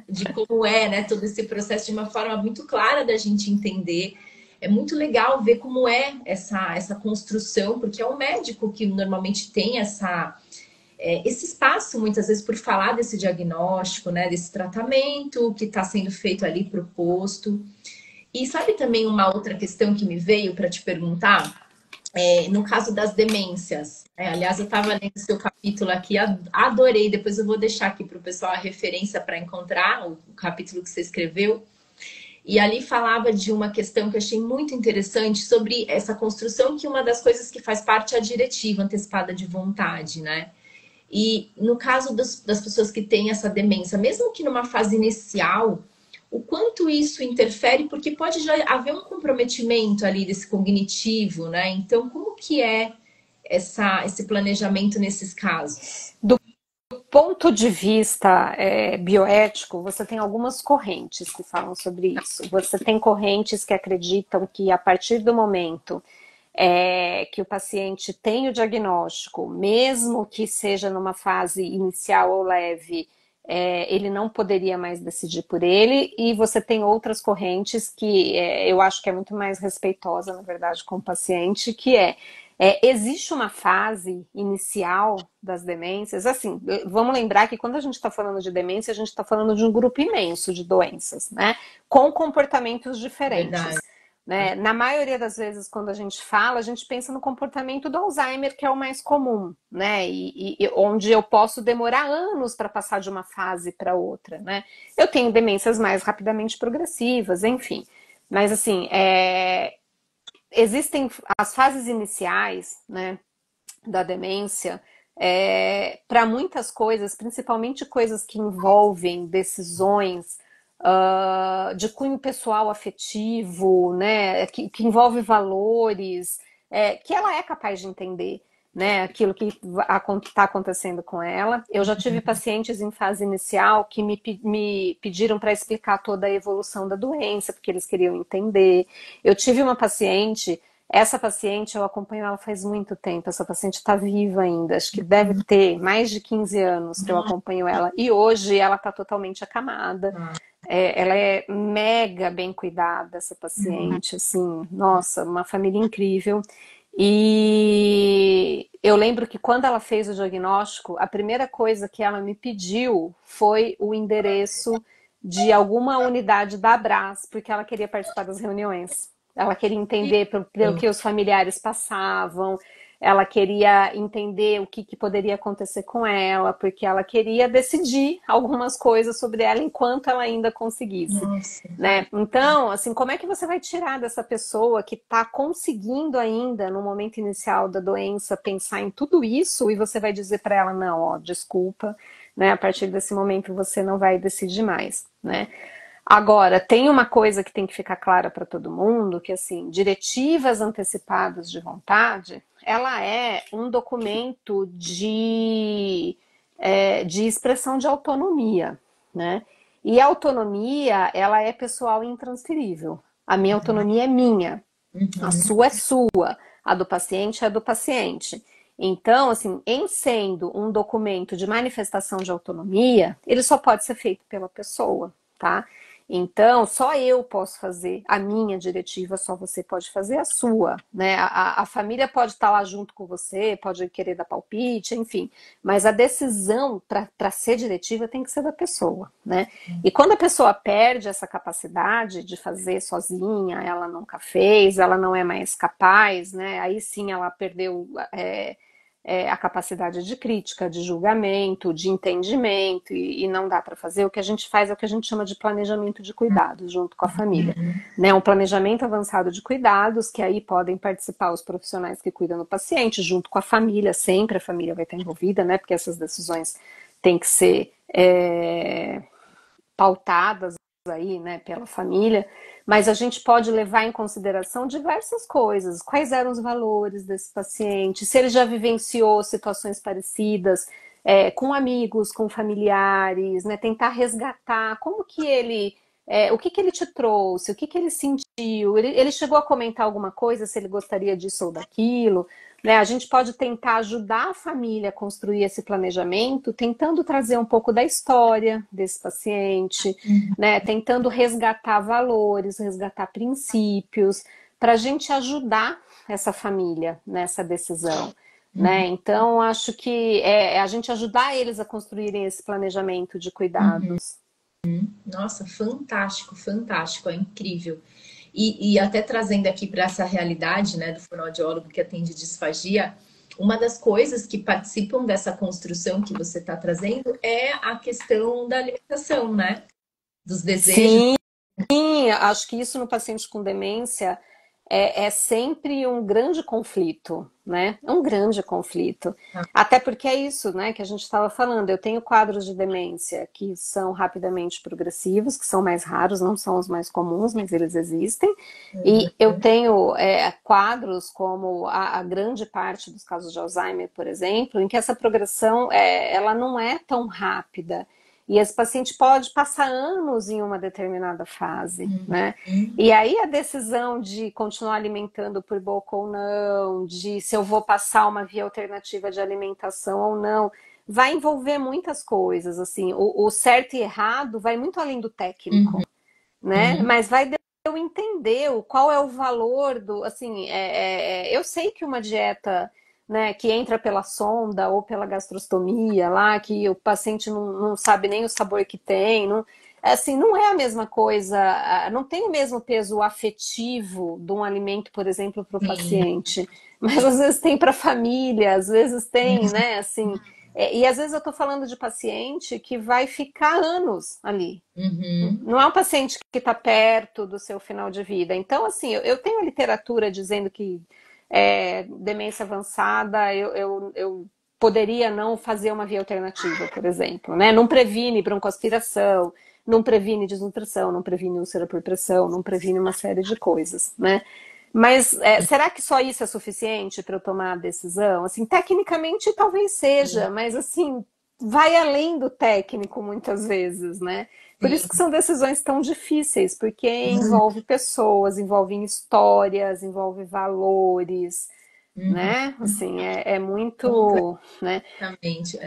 Speaker 1: de como é, né, todo esse processo de uma forma muito clara da gente entender. É muito legal ver como é essa construção, porque é o médico que normalmente tem esse espaço, muitas vezes, por falar desse diagnóstico, né, desse tratamento que está sendo feito ali proposto. E sabe também uma outra questão que me veio para te perguntar? No caso das demências. Aliás, eu estava lendo seu capítulo aqui, adorei. Depois eu vou deixar aqui para o pessoal a referência para encontrar o capítulo que você escreveu. E ali falava de uma questão que eu achei muito interessante sobre essa construção, que uma das coisas que faz parte é a diretiva antecipada de vontade, né? E no caso das pessoas que têm essa demência, mesmo que numa fase inicial, o quanto isso interfere, porque pode já haver um comprometimento ali desse cognitivo, né? Então, como que é esse planejamento nesses casos?
Speaker 2: Do ponto de vista bioético, você tem algumas correntes que falam sobre isso. Você tem correntes que acreditam que a partir do momento que o paciente tem o diagnóstico, mesmo que seja numa fase inicial ou leve, ele não poderia mais decidir por ele, e você tem outras correntes que eu acho que é muito mais respeitosa, na verdade, com o paciente, que existe uma fase inicial das demências, assim, vamos lembrar que quando a gente está falando de demência, a gente está falando de um grupo imenso de doenças, né, com comportamentos
Speaker 1: Verdade.
Speaker 2: diferentes. Né? Na maioria das vezes, quando a gente fala, a gente pensa no comportamento do Alzheimer, que é o mais comum, né? E onde eu posso demorar anos para passar de uma fase para outra, né? Eu tenho demências mais rapidamente progressivas, enfim. Mas, assim, existem as fases iniciais, né, da demência, para muitas coisas, principalmente coisas que envolvem decisões de cunho pessoal afetivo, né, que envolve valores, que ela é capaz de entender, né, aquilo que está acontecendo com ela. Eu já tive pacientes em fase inicial que me pediram para explicar toda a evolução da doença, porque eles queriam entender. Eu tive uma paciente. Essa paciente, eu acompanho ela faz muito tempo. Essa paciente está viva ainda. Acho que deve ter mais de 15 anos que eu acompanho ela. E hoje ela está totalmente acamada. Ela é mega bem cuidada, essa paciente. Assim, nossa, uma família incrível. E eu lembro que quando ela fez o diagnóstico, a primeira coisa que ela me pediu foi o endereço de alguma unidade da Abras, porque ela queria participar das reuniões. Ela queria entender pelo que os familiares passavam, ela queria entender o que poderia acontecer com ela, porque ela queria decidir algumas coisas sobre ela enquanto ela ainda conseguisse.
Speaker 1: Nossa.
Speaker 2: Né? Então, assim, como é que você vai tirar dessa pessoa que está conseguindo ainda, no momento inicial da doença, pensar em tudo isso e você vai dizer para ela, não, ó, desculpa, né? A partir desse momento você não vai decidir mais, né? Agora, tem uma coisa que tem que ficar clara para todo mundo, que assim, diretivas antecipadas de vontade, ela é um documento de expressão de autonomia, né? E a autonomia, ela é pessoal e intransferível. A minha autonomia é minha, a sua é sua, a do paciente é do paciente. Então, assim, em sendo um documento de manifestação de autonomia, ele só pode ser feito pela pessoa, tá? Então, só eu posso fazer a minha diretiva, só você pode fazer a sua, né? A família pode estar lá junto com você, pode querer dar palpite, enfim. Mas a decisão para ser diretiva tem que ser da pessoa, né? E quando a pessoa perde essa capacidade de fazer sozinha, ela nunca fez, ela não é mais capaz, né? Aí sim ela perdeu a capacidade de crítica, de julgamento, de entendimento, e não dá para fazer. O que a gente faz é o que a gente chama de planejamento de cuidados junto com a família. Né? Um planejamento avançado de cuidados, que aí podem participar os profissionais que cuidam do paciente, junto com a família, sempre a família vai estar envolvida, né? Porque essas decisões têm que ser pautadas aí, né, pela família, mas a gente pode levar em consideração diversas coisas. Quais eram os valores desse paciente? Se ele já vivenciou situações parecidas com amigos, com familiares, né? Tentar resgatar como que ele, o que ele te trouxe, o que ele sentiu. Ele chegou a comentar alguma coisa, se ele gostaria disso ou daquilo. Né? A gente pode tentar ajudar a família a construir esse planejamento, tentando trazer um pouco da história desse paciente, né? Tentando resgatar valores, resgatar princípios, para a gente ajudar essa família nessa decisão. Né? Então, acho que a gente ajudar eles a construírem esse planejamento de cuidados.
Speaker 1: Nossa, fantástico, fantástico, é incrível. E até trazendo aqui para essa realidade, né, do fonoaudiólogo que atende disfagia, uma das coisas que participam dessa construção que você está trazendo é a questão da alimentação, né? Dos desejos.
Speaker 2: Sim, acho que isso no paciente com demência é sempre um grande conflito, né? Um grande conflito. Até porque é isso, né, que a gente estava falando. Eu tenho quadros de demência que são rapidamente progressivos, que são mais raros, não são os mais comuns, mas eles existem. E eu tenho quadros como a grande parte dos casos de Alzheimer, por exemplo, em que essa progressão ela não é tão rápida. E esse paciente pode passar anos em uma determinada fase, né? E aí a decisão de continuar alimentando por boca ou não, de se eu vou passar uma via alternativa de alimentação ou não, vai envolver muitas coisas, assim. O certo e errado vai muito além do técnico, né? Mas vai eu entender qual é o valor do, assim, eu sei que uma dieta, né, que entra pela sonda ou pela gastrostomia lá, que o paciente não sabe nem o sabor que tem, não, assim, não é a mesma coisa, não tem o mesmo peso afetivo de um alimento, por exemplo, para o paciente, mas às vezes tem para a família, às vezes tem, né, assim, e às vezes eu estou falando de paciente que vai ficar anos ali. Não é um paciente que está perto do seu final de vida. Então, assim, eu tenho literatura dizendo que demência avançada, eu poderia não fazer uma via alternativa, por exemplo, né? Não previne broncoaspiração, não previne desnutrição, não previne úlcera por pressão, não previne uma série de coisas, né? Mas será que só isso é suficiente para eu tomar a decisão? Assim, tecnicamente talvez seja, mas assim, vai além do técnico muitas vezes, né? Por isso que são decisões tão difíceis, porque envolve pessoas, envolve histórias, envolve valores, né? Assim, é muito, né?
Speaker 1: Completamente,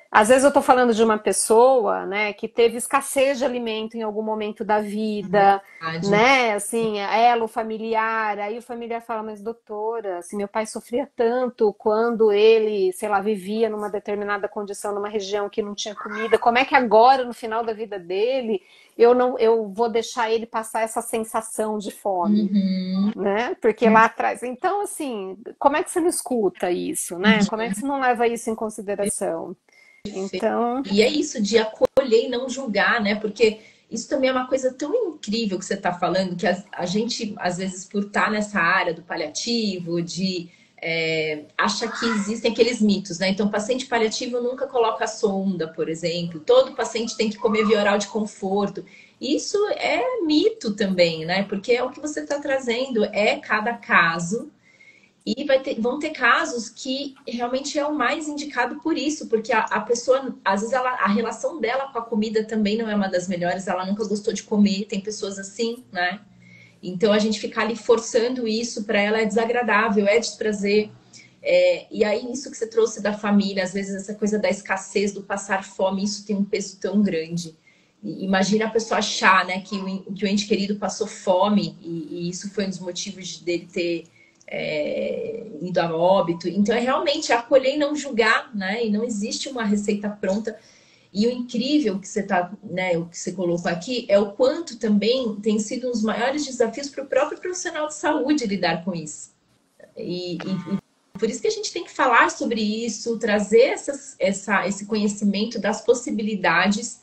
Speaker 2: Às vezes eu estou falando de uma pessoa, né, que teve escassez de alimento em algum momento da vida,
Speaker 1: verdade.
Speaker 2: né, assim, ela, o familiar, aí o familiar fala, mas doutora, assim, meu pai sofria tanto quando ele, sei lá, vivia numa determinada condição, numa região que não tinha comida, como é que agora, no final da vida dele, eu vou deixar ele passar essa sensação de fome? Né? Porque lá atrás. Então, assim, como é que você não escuta isso, né? Como é que você não leva isso em consideração? Então,
Speaker 1: E é isso de acolher e não julgar, né? Porque isso também é uma coisa tão incrível que você está falando, que a gente, às vezes, por estar nessa área do paliativo, acha que existem aqueles mitos, né? Então, paciente paliativo nunca coloca sonda, por exemplo. Todo paciente tem que comer via oral de conforto. Isso é mito também, né? Porque é o que você está trazendo, é cada caso. E vão ter casos que realmente é o mais indicado por isso, porque a pessoa, às vezes, a relação dela com a comida também não é uma das melhores, ela nunca gostou de comer, tem pessoas assim, né? Então a gente ficar ali forçando isso para ela é desagradável, é desprazer. E aí, isso que você trouxe da família, às vezes, essa coisa da escassez, do passar fome, isso tem um peso tão grande. Imagina a pessoa achar, né, que o ente querido passou fome, e isso foi um dos motivos dele ter indo a óbito. Então é realmente acolher e não julgar, né? E não existe uma receita pronta. E o incrível que você tá, né, o que você colocou aqui é o quanto também tem sido um dos maiores desafios para o próprio profissional de saúde lidar com isso. E por isso que a gente tem que falar sobre isso, trazer esse conhecimento das possibilidades.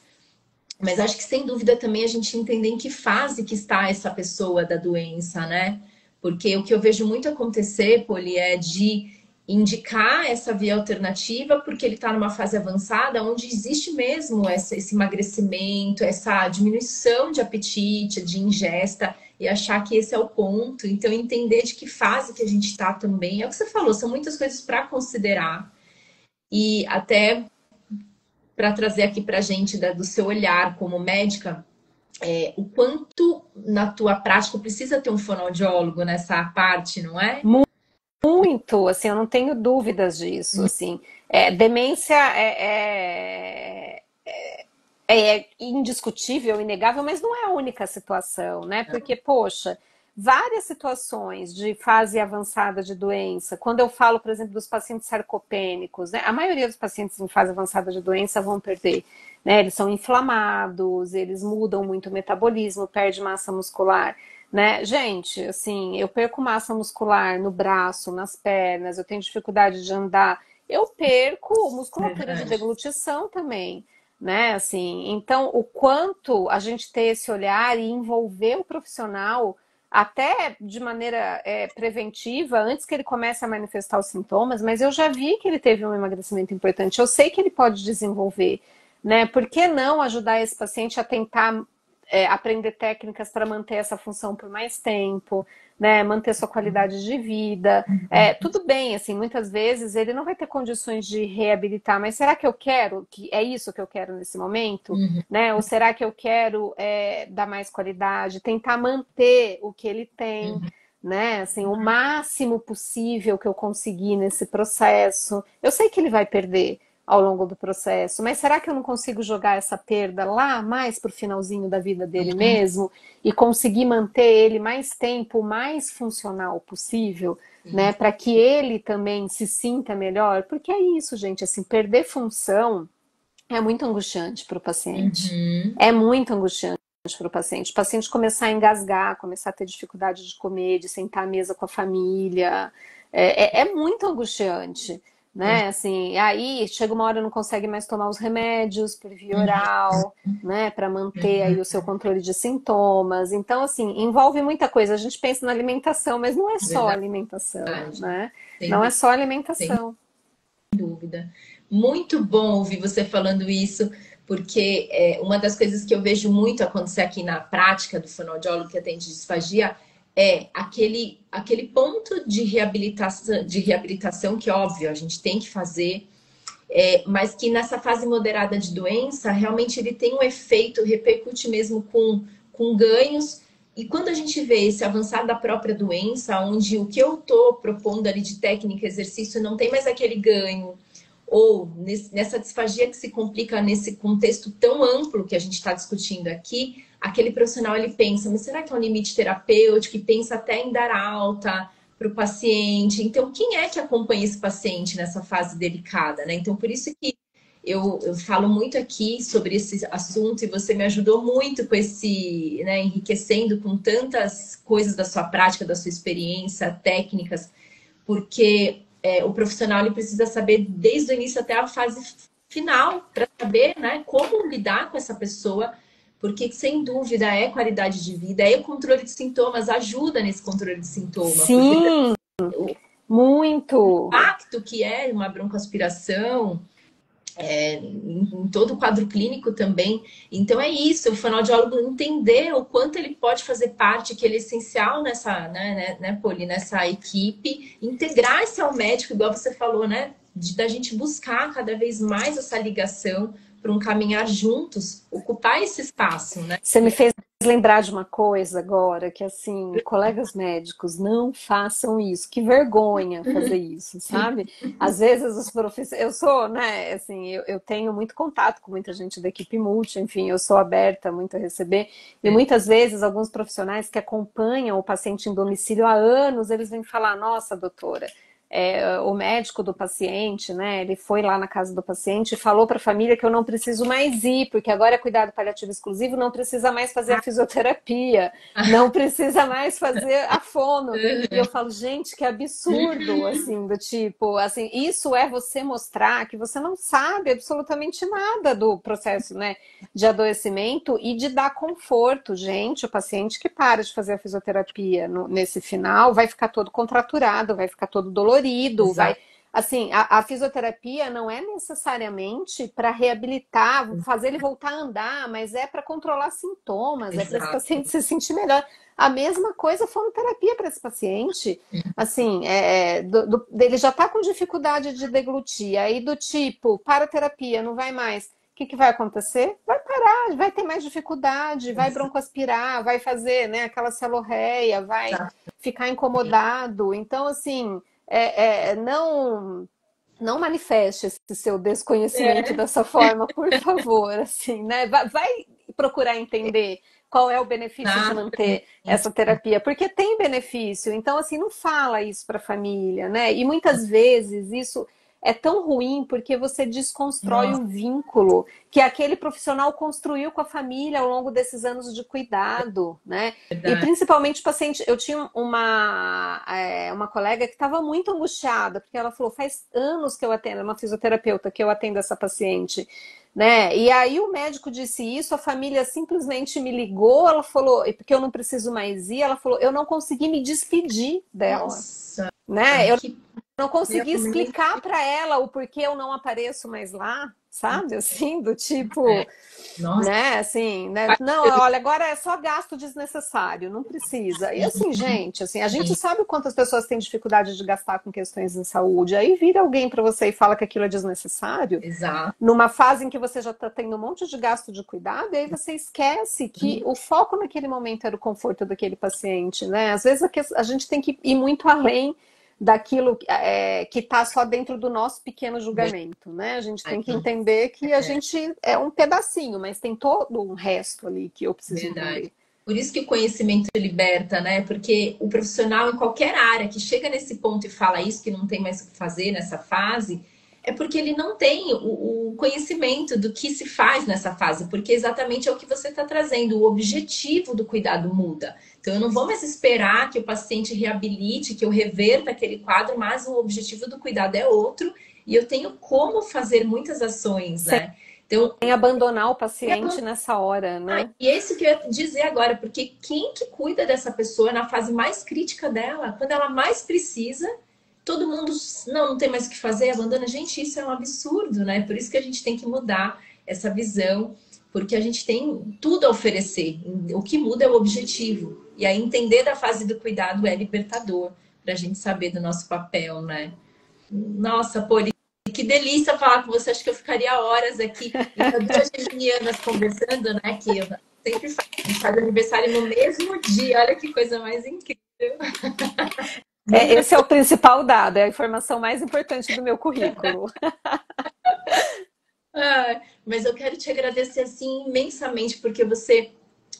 Speaker 1: Mas acho que sem dúvida também a gente entender em que fase que está essa pessoa da doença, né? Porque o que eu vejo muito acontecer, Poli, é de indicar essa via alternativa porque ele está numa fase avançada onde existe mesmo esse emagrecimento, essa diminuição de apetite, de ingesta, e achar que esse é o ponto. Então, entender de que fase que a gente está também. É o que você falou, são muitas coisas para considerar. E até para trazer aqui para a gente do seu olhar como médica, o quanto na tua prática precisa ter um fonoaudiólogo nessa parte, não é?
Speaker 2: muito, assim, eu não tenho dúvidas disso, assim. Demência é indiscutível, inegável, mas não é a única situação, né? Porque, poxa, várias situações de fase avançada de doença, quando eu falo, por exemplo, dos pacientes sarcopênicos, né? A maioria dos pacientes em fase avançada de doença vão perder, né? Eles são inflamados, eles mudam muito o metabolismo, perde massa muscular, né? Gente, assim, eu perco massa muscular no braço, nas pernas, eu tenho dificuldade de andar, eu perco musculatura de deglutição também, né? Assim, então, o quanto a gente ter esse olhar e envolver o profissional até de maneira preventiva, antes que ele comece a manifestar os sintomas, mas eu já vi que ele teve um emagrecimento importante, eu sei que ele pode desenvolver, né? Por que não ajudar esse paciente a tentar aprender técnicas para manter essa função por mais tempo, né? Manter sua qualidade de vida. Tudo bem, assim, muitas vezes ele não vai ter condições de reabilitar, mas será que eu quero? Que é isso que eu quero nesse momento? Né? Ou será que eu quero dar mais qualidade, tentar manter o que ele tem? Né? Assim, o máximo possível que eu conseguir nesse processo. Eu sei que ele vai perder ao longo do processo, mas será que eu não consigo jogar essa perda lá mais para o finalzinho da vida dele mesmo e conseguir manter ele mais tempo, o mais funcional possível, né, para que ele também se sinta melhor? Porque é isso, gente, assim, perder função é muito angustiante para o paciente. É muito angustiante para o paciente. O paciente começar a engasgar, começar a ter dificuldade de comer, de sentar à mesa com a família, é muito angustiante. Né, assim, aí chega uma hora não consegue mais tomar os remédios por via oral, né, para manter aí o seu controle de sintomas. Então, assim, envolve muita coisa. A gente pensa na alimentação, mas não é só alimentação, né? Não é só alimentação.
Speaker 1: dúvida. Muito bom ouvir você falando isso, porque uma das coisas que eu vejo muito acontecer aqui na prática do fonoaudiólogo que atende disfagia é aquele ponto de reabilitação que, óbvio, a gente tem que fazer, mas que nessa fase moderada de doença, realmente ele tem um efeito, repercute mesmo com ganhos. E quando a gente vê esse avançar da própria doença, onde o que eu estou propondo ali de técnica, exercício, não tem mais aquele ganho, ou nessa disfagia que se complica nesse contexto tão amplo que a gente está discutindo aqui, aquele profissional ele pensa, mas será que é um limite terapêutico? E pensa até em dar alta para o paciente. Então, quem é que acompanha esse paciente nessa fase delicada, né? Então, por isso que eu falo muito aqui sobre esse assunto e você me ajudou muito com esse, né, enriquecendo com tantas coisas da sua prática, da sua experiência, técnicas, porque o profissional ele precisa saber desde o início até a fase final para saber, né, como lidar com essa pessoa, porque sem dúvida é qualidade de vida, é controle de sintomas, ajuda nesse controle de sintoma.
Speaker 2: Sim, muito.
Speaker 1: O impacto que é uma broncoaspiração, em todo o quadro clínico também. Então é isso, o fonoaudiólogo entender o quanto ele pode fazer parte, que ele é essencial nessa, Poli, nessa equipe, integrar esse ao médico, igual você falou, né? Da gente buscar cada vez mais essa ligação para um caminhar juntos, ocupar esse espaço, né?
Speaker 2: Você me fez lembrar de uma coisa agora, que assim, colegas médicos, não façam isso. Que vergonha fazer isso, sabe? Às vezes os professores... Eu sou, né, assim, eu tenho muito contato com muita gente da equipe multi, enfim, eu sou aberta muito a receber. E muitas vezes alguns profissionais que acompanham o paciente em domicílio há anos, eles vêm falar, nossa, doutora... o médico do paciente, né, ele foi lá na casa do paciente e falou para a família que eu não preciso mais ir, porque agora é cuidado paliativo exclusivo, não precisa mais fazer a fisioterapia, não precisa mais fazer a fono. E eu falo, gente, que absurdo, assim, do tipo, assim, isso é você mostrar que você não sabe absolutamente nada do processo, né, de adoecimento e de dar conforto. Gente, o paciente que para de fazer a fisioterapia nesse final vai ficar todo contraturado, vai ficar todo dolorido, vai... Assim, a fisioterapia não é necessariamente para reabilitar, fazer ele voltar a andar, mas é para controlar sintomas, é para esse paciente se sentir melhor. A mesma coisa fonoterapia para esse paciente. Assim, ele já está com dificuldade de deglutir, aí do tipo, para a terapia, não vai mais. O que vai acontecer? Vai parar, vai ter mais dificuldade, vai broncoaspirar, vai fazer, né, aquela celorreia, vai ficar incomodado. Então, assim... não manifeste esse seu desconhecimento dessa forma, por favor, assim, né? Vai procurar entender qual é o benefício de manter essa terapia, porque tem benefício. Então, assim, não fala isso para a família, né? E muitas vezes isso é tão ruim porque você desconstrói o vínculo que aquele profissional construiu com a família ao longo desses anos de cuidado, né? E principalmente o paciente... Eu tinha uma colega que estava muito angustiada, porque ela falou, faz anos que eu atendo, é uma fisioterapeuta, que eu atendo essa paciente, né? E aí o médico disse isso, a família simplesmente me ligou, ela falou, porque eu não preciso mais ir, ela falou, eu não consegui me despedir dela.
Speaker 1: Nossa,
Speaker 2: né? Eu não consegui explicar para ela o porquê eu não apareço mais lá, sabe? Assim, do tipo, né? Assim, né? Não, olha, agora é só gasto desnecessário, não precisa. E assim, gente, assim, a gente sabe quantas pessoas têm dificuldade de gastar com questões de saúde. Aí vira alguém para você e fala que aquilo é desnecessário.
Speaker 1: Exato.
Speaker 2: Numa fase em que você já está tendo um monte de gasto de cuidado, e aí você esquece que o foco naquele momento era o conforto daquele paciente, né? Às vezes a gente tem que ir muito além daquilo que está só dentro do nosso pequeno julgamento, né? A gente tem que entender que a gente é um pedacinho, mas tem todo um resto ali que eu preciso entender.
Speaker 1: Por isso que o conhecimento liberta, né? Porque o profissional em qualquer área que chega nesse ponto e fala isso, que não tem mais o que fazer nessa fase, é porque ele não tem o conhecimento do que se faz nessa fase, porque exatamente é o que você está trazendo, o objetivo do cuidado muda. Então, eu não vou mais esperar que o paciente reabilite, que eu reverta aquele quadro, mas o objetivo do cuidado é outro e eu tenho como fazer muitas ações, né? Então,
Speaker 2: sem abandonar o paciente nessa hora, né?
Speaker 1: E esse que eu ia dizer agora, porque quem que cuida dessa pessoa na fase mais crítica dela, quando ela mais precisa, todo mundo, não tem mais o que fazer, abandona. Gente, isso é um absurdo, né? Por isso que a gente tem que mudar essa visão, porque a gente tem tudo a oferecer. O que muda é o objetivo. E aí entender da fase do cuidado é libertador, para a gente saber do nosso papel, né? Nossa, Poli, que delícia falar com você. Acho que eu ficaria horas aqui. Então, duas geminianas conversando, né? Que eu sempre faço, a gente faz aniversário no mesmo dia. Olha que coisa mais incrível.
Speaker 2: Esse é o principal dado, é a informação mais importante do meu currículo.
Speaker 1: Ah, mas eu quero te agradecer assim imensamente porque você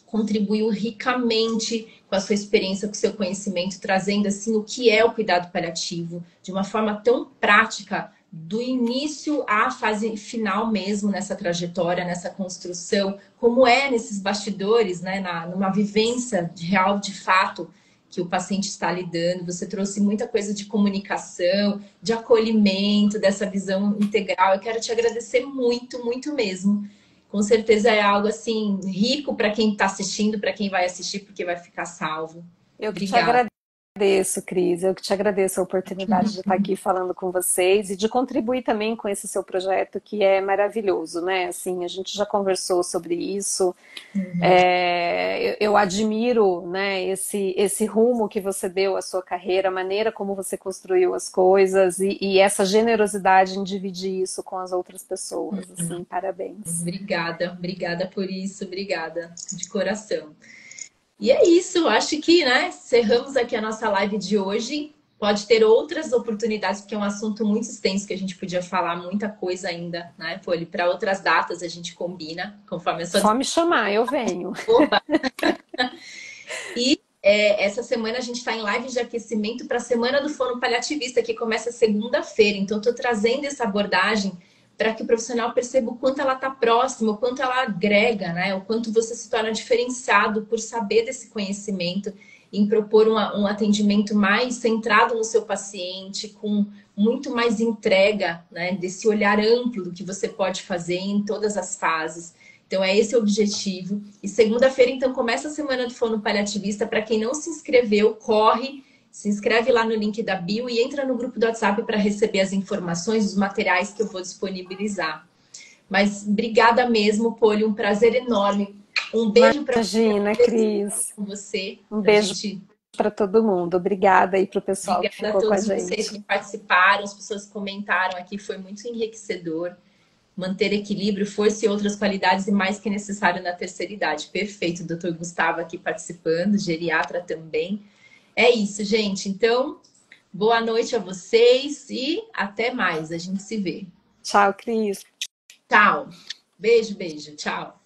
Speaker 1: contribuiu ricamente com a sua experiência, com o seu conhecimento, trazendo assim o que é o cuidado paliativo de uma forma tão prática, do início à fase final mesmo nessa trajetória, nessa construção, como é nesses bastidores, né, numa vivência real de fato que o paciente está lidando. Você trouxe muita coisa de comunicação, de acolhimento, dessa visão integral. Eu quero te agradecer muito, muito mesmo. Com certeza é algo assim rico para quem está assistindo, para quem vai assistir, porque vai ficar salvo.
Speaker 2: Eu que te
Speaker 1: Obrigada.
Speaker 2: agradeço, Cris. Eu que te agradeço a oportunidade de estar aqui falando com vocês e de contribuir também com esse seu projeto que é maravilhoso, né? Assim, a gente já conversou sobre isso. Eu admiro, né, esse rumo que você deu à sua carreira, a maneira como você construiu as coisas e essa generosidade em dividir isso com as outras pessoas. Assim, parabéns.
Speaker 1: Obrigada, obrigada por isso, obrigada de coração. E é isso, acho que, né, cerramos aqui a nossa live de hoje. Pode ter outras oportunidades, porque é um assunto muito extenso que a gente podia falar muita coisa ainda, né, Poli? Para outras datas a gente combina, conforme a sua
Speaker 2: Só me chamar, eu venho.
Speaker 1: desculpa. E essa semana a gente está em live de aquecimento para a Semana do Fono Paliativista, que começa segunda-feira. Então, estou trazendo essa abordagem para que o profissional perceba o quanto ela está próxima, o quanto ela agrega, né? O quanto você se torna diferenciado por saber desse conhecimento, em propor um atendimento mais centrado no seu paciente, com muito mais entrega, né? Desse olhar amplo do que você pode fazer em todas as fases. Então, é esse o objetivo. E segunda-feira, então, começa a Semana do Fono Paliativista. Para quem não se inscreveu, corre, se inscreve lá no link da bio e entra no grupo do WhatsApp para receber as informações, os materiais que eu vou disponibilizar. Mas obrigada mesmo, Poli, um prazer enorme. Um beijo para
Speaker 2: Imagina, Cris.
Speaker 1: você.
Speaker 2: Um beijo para todo mundo. Obrigada aí para o pessoal
Speaker 1: Obrigada
Speaker 2: que ficou
Speaker 1: a
Speaker 2: com a
Speaker 1: todos
Speaker 2: gente.
Speaker 1: vocês que participaram, as pessoas que comentaram aqui, foi muito enriquecedor. Manter equilíbrio, força e outras qualidades e mais que necessário na terceira idade. Perfeito, doutor Gustavo aqui participando, geriatra também. É isso, gente. Então, boa noite a vocês e até mais. A gente se vê.
Speaker 2: Tchau, Cris.
Speaker 1: Tchau. Beijo, beijo. Tchau.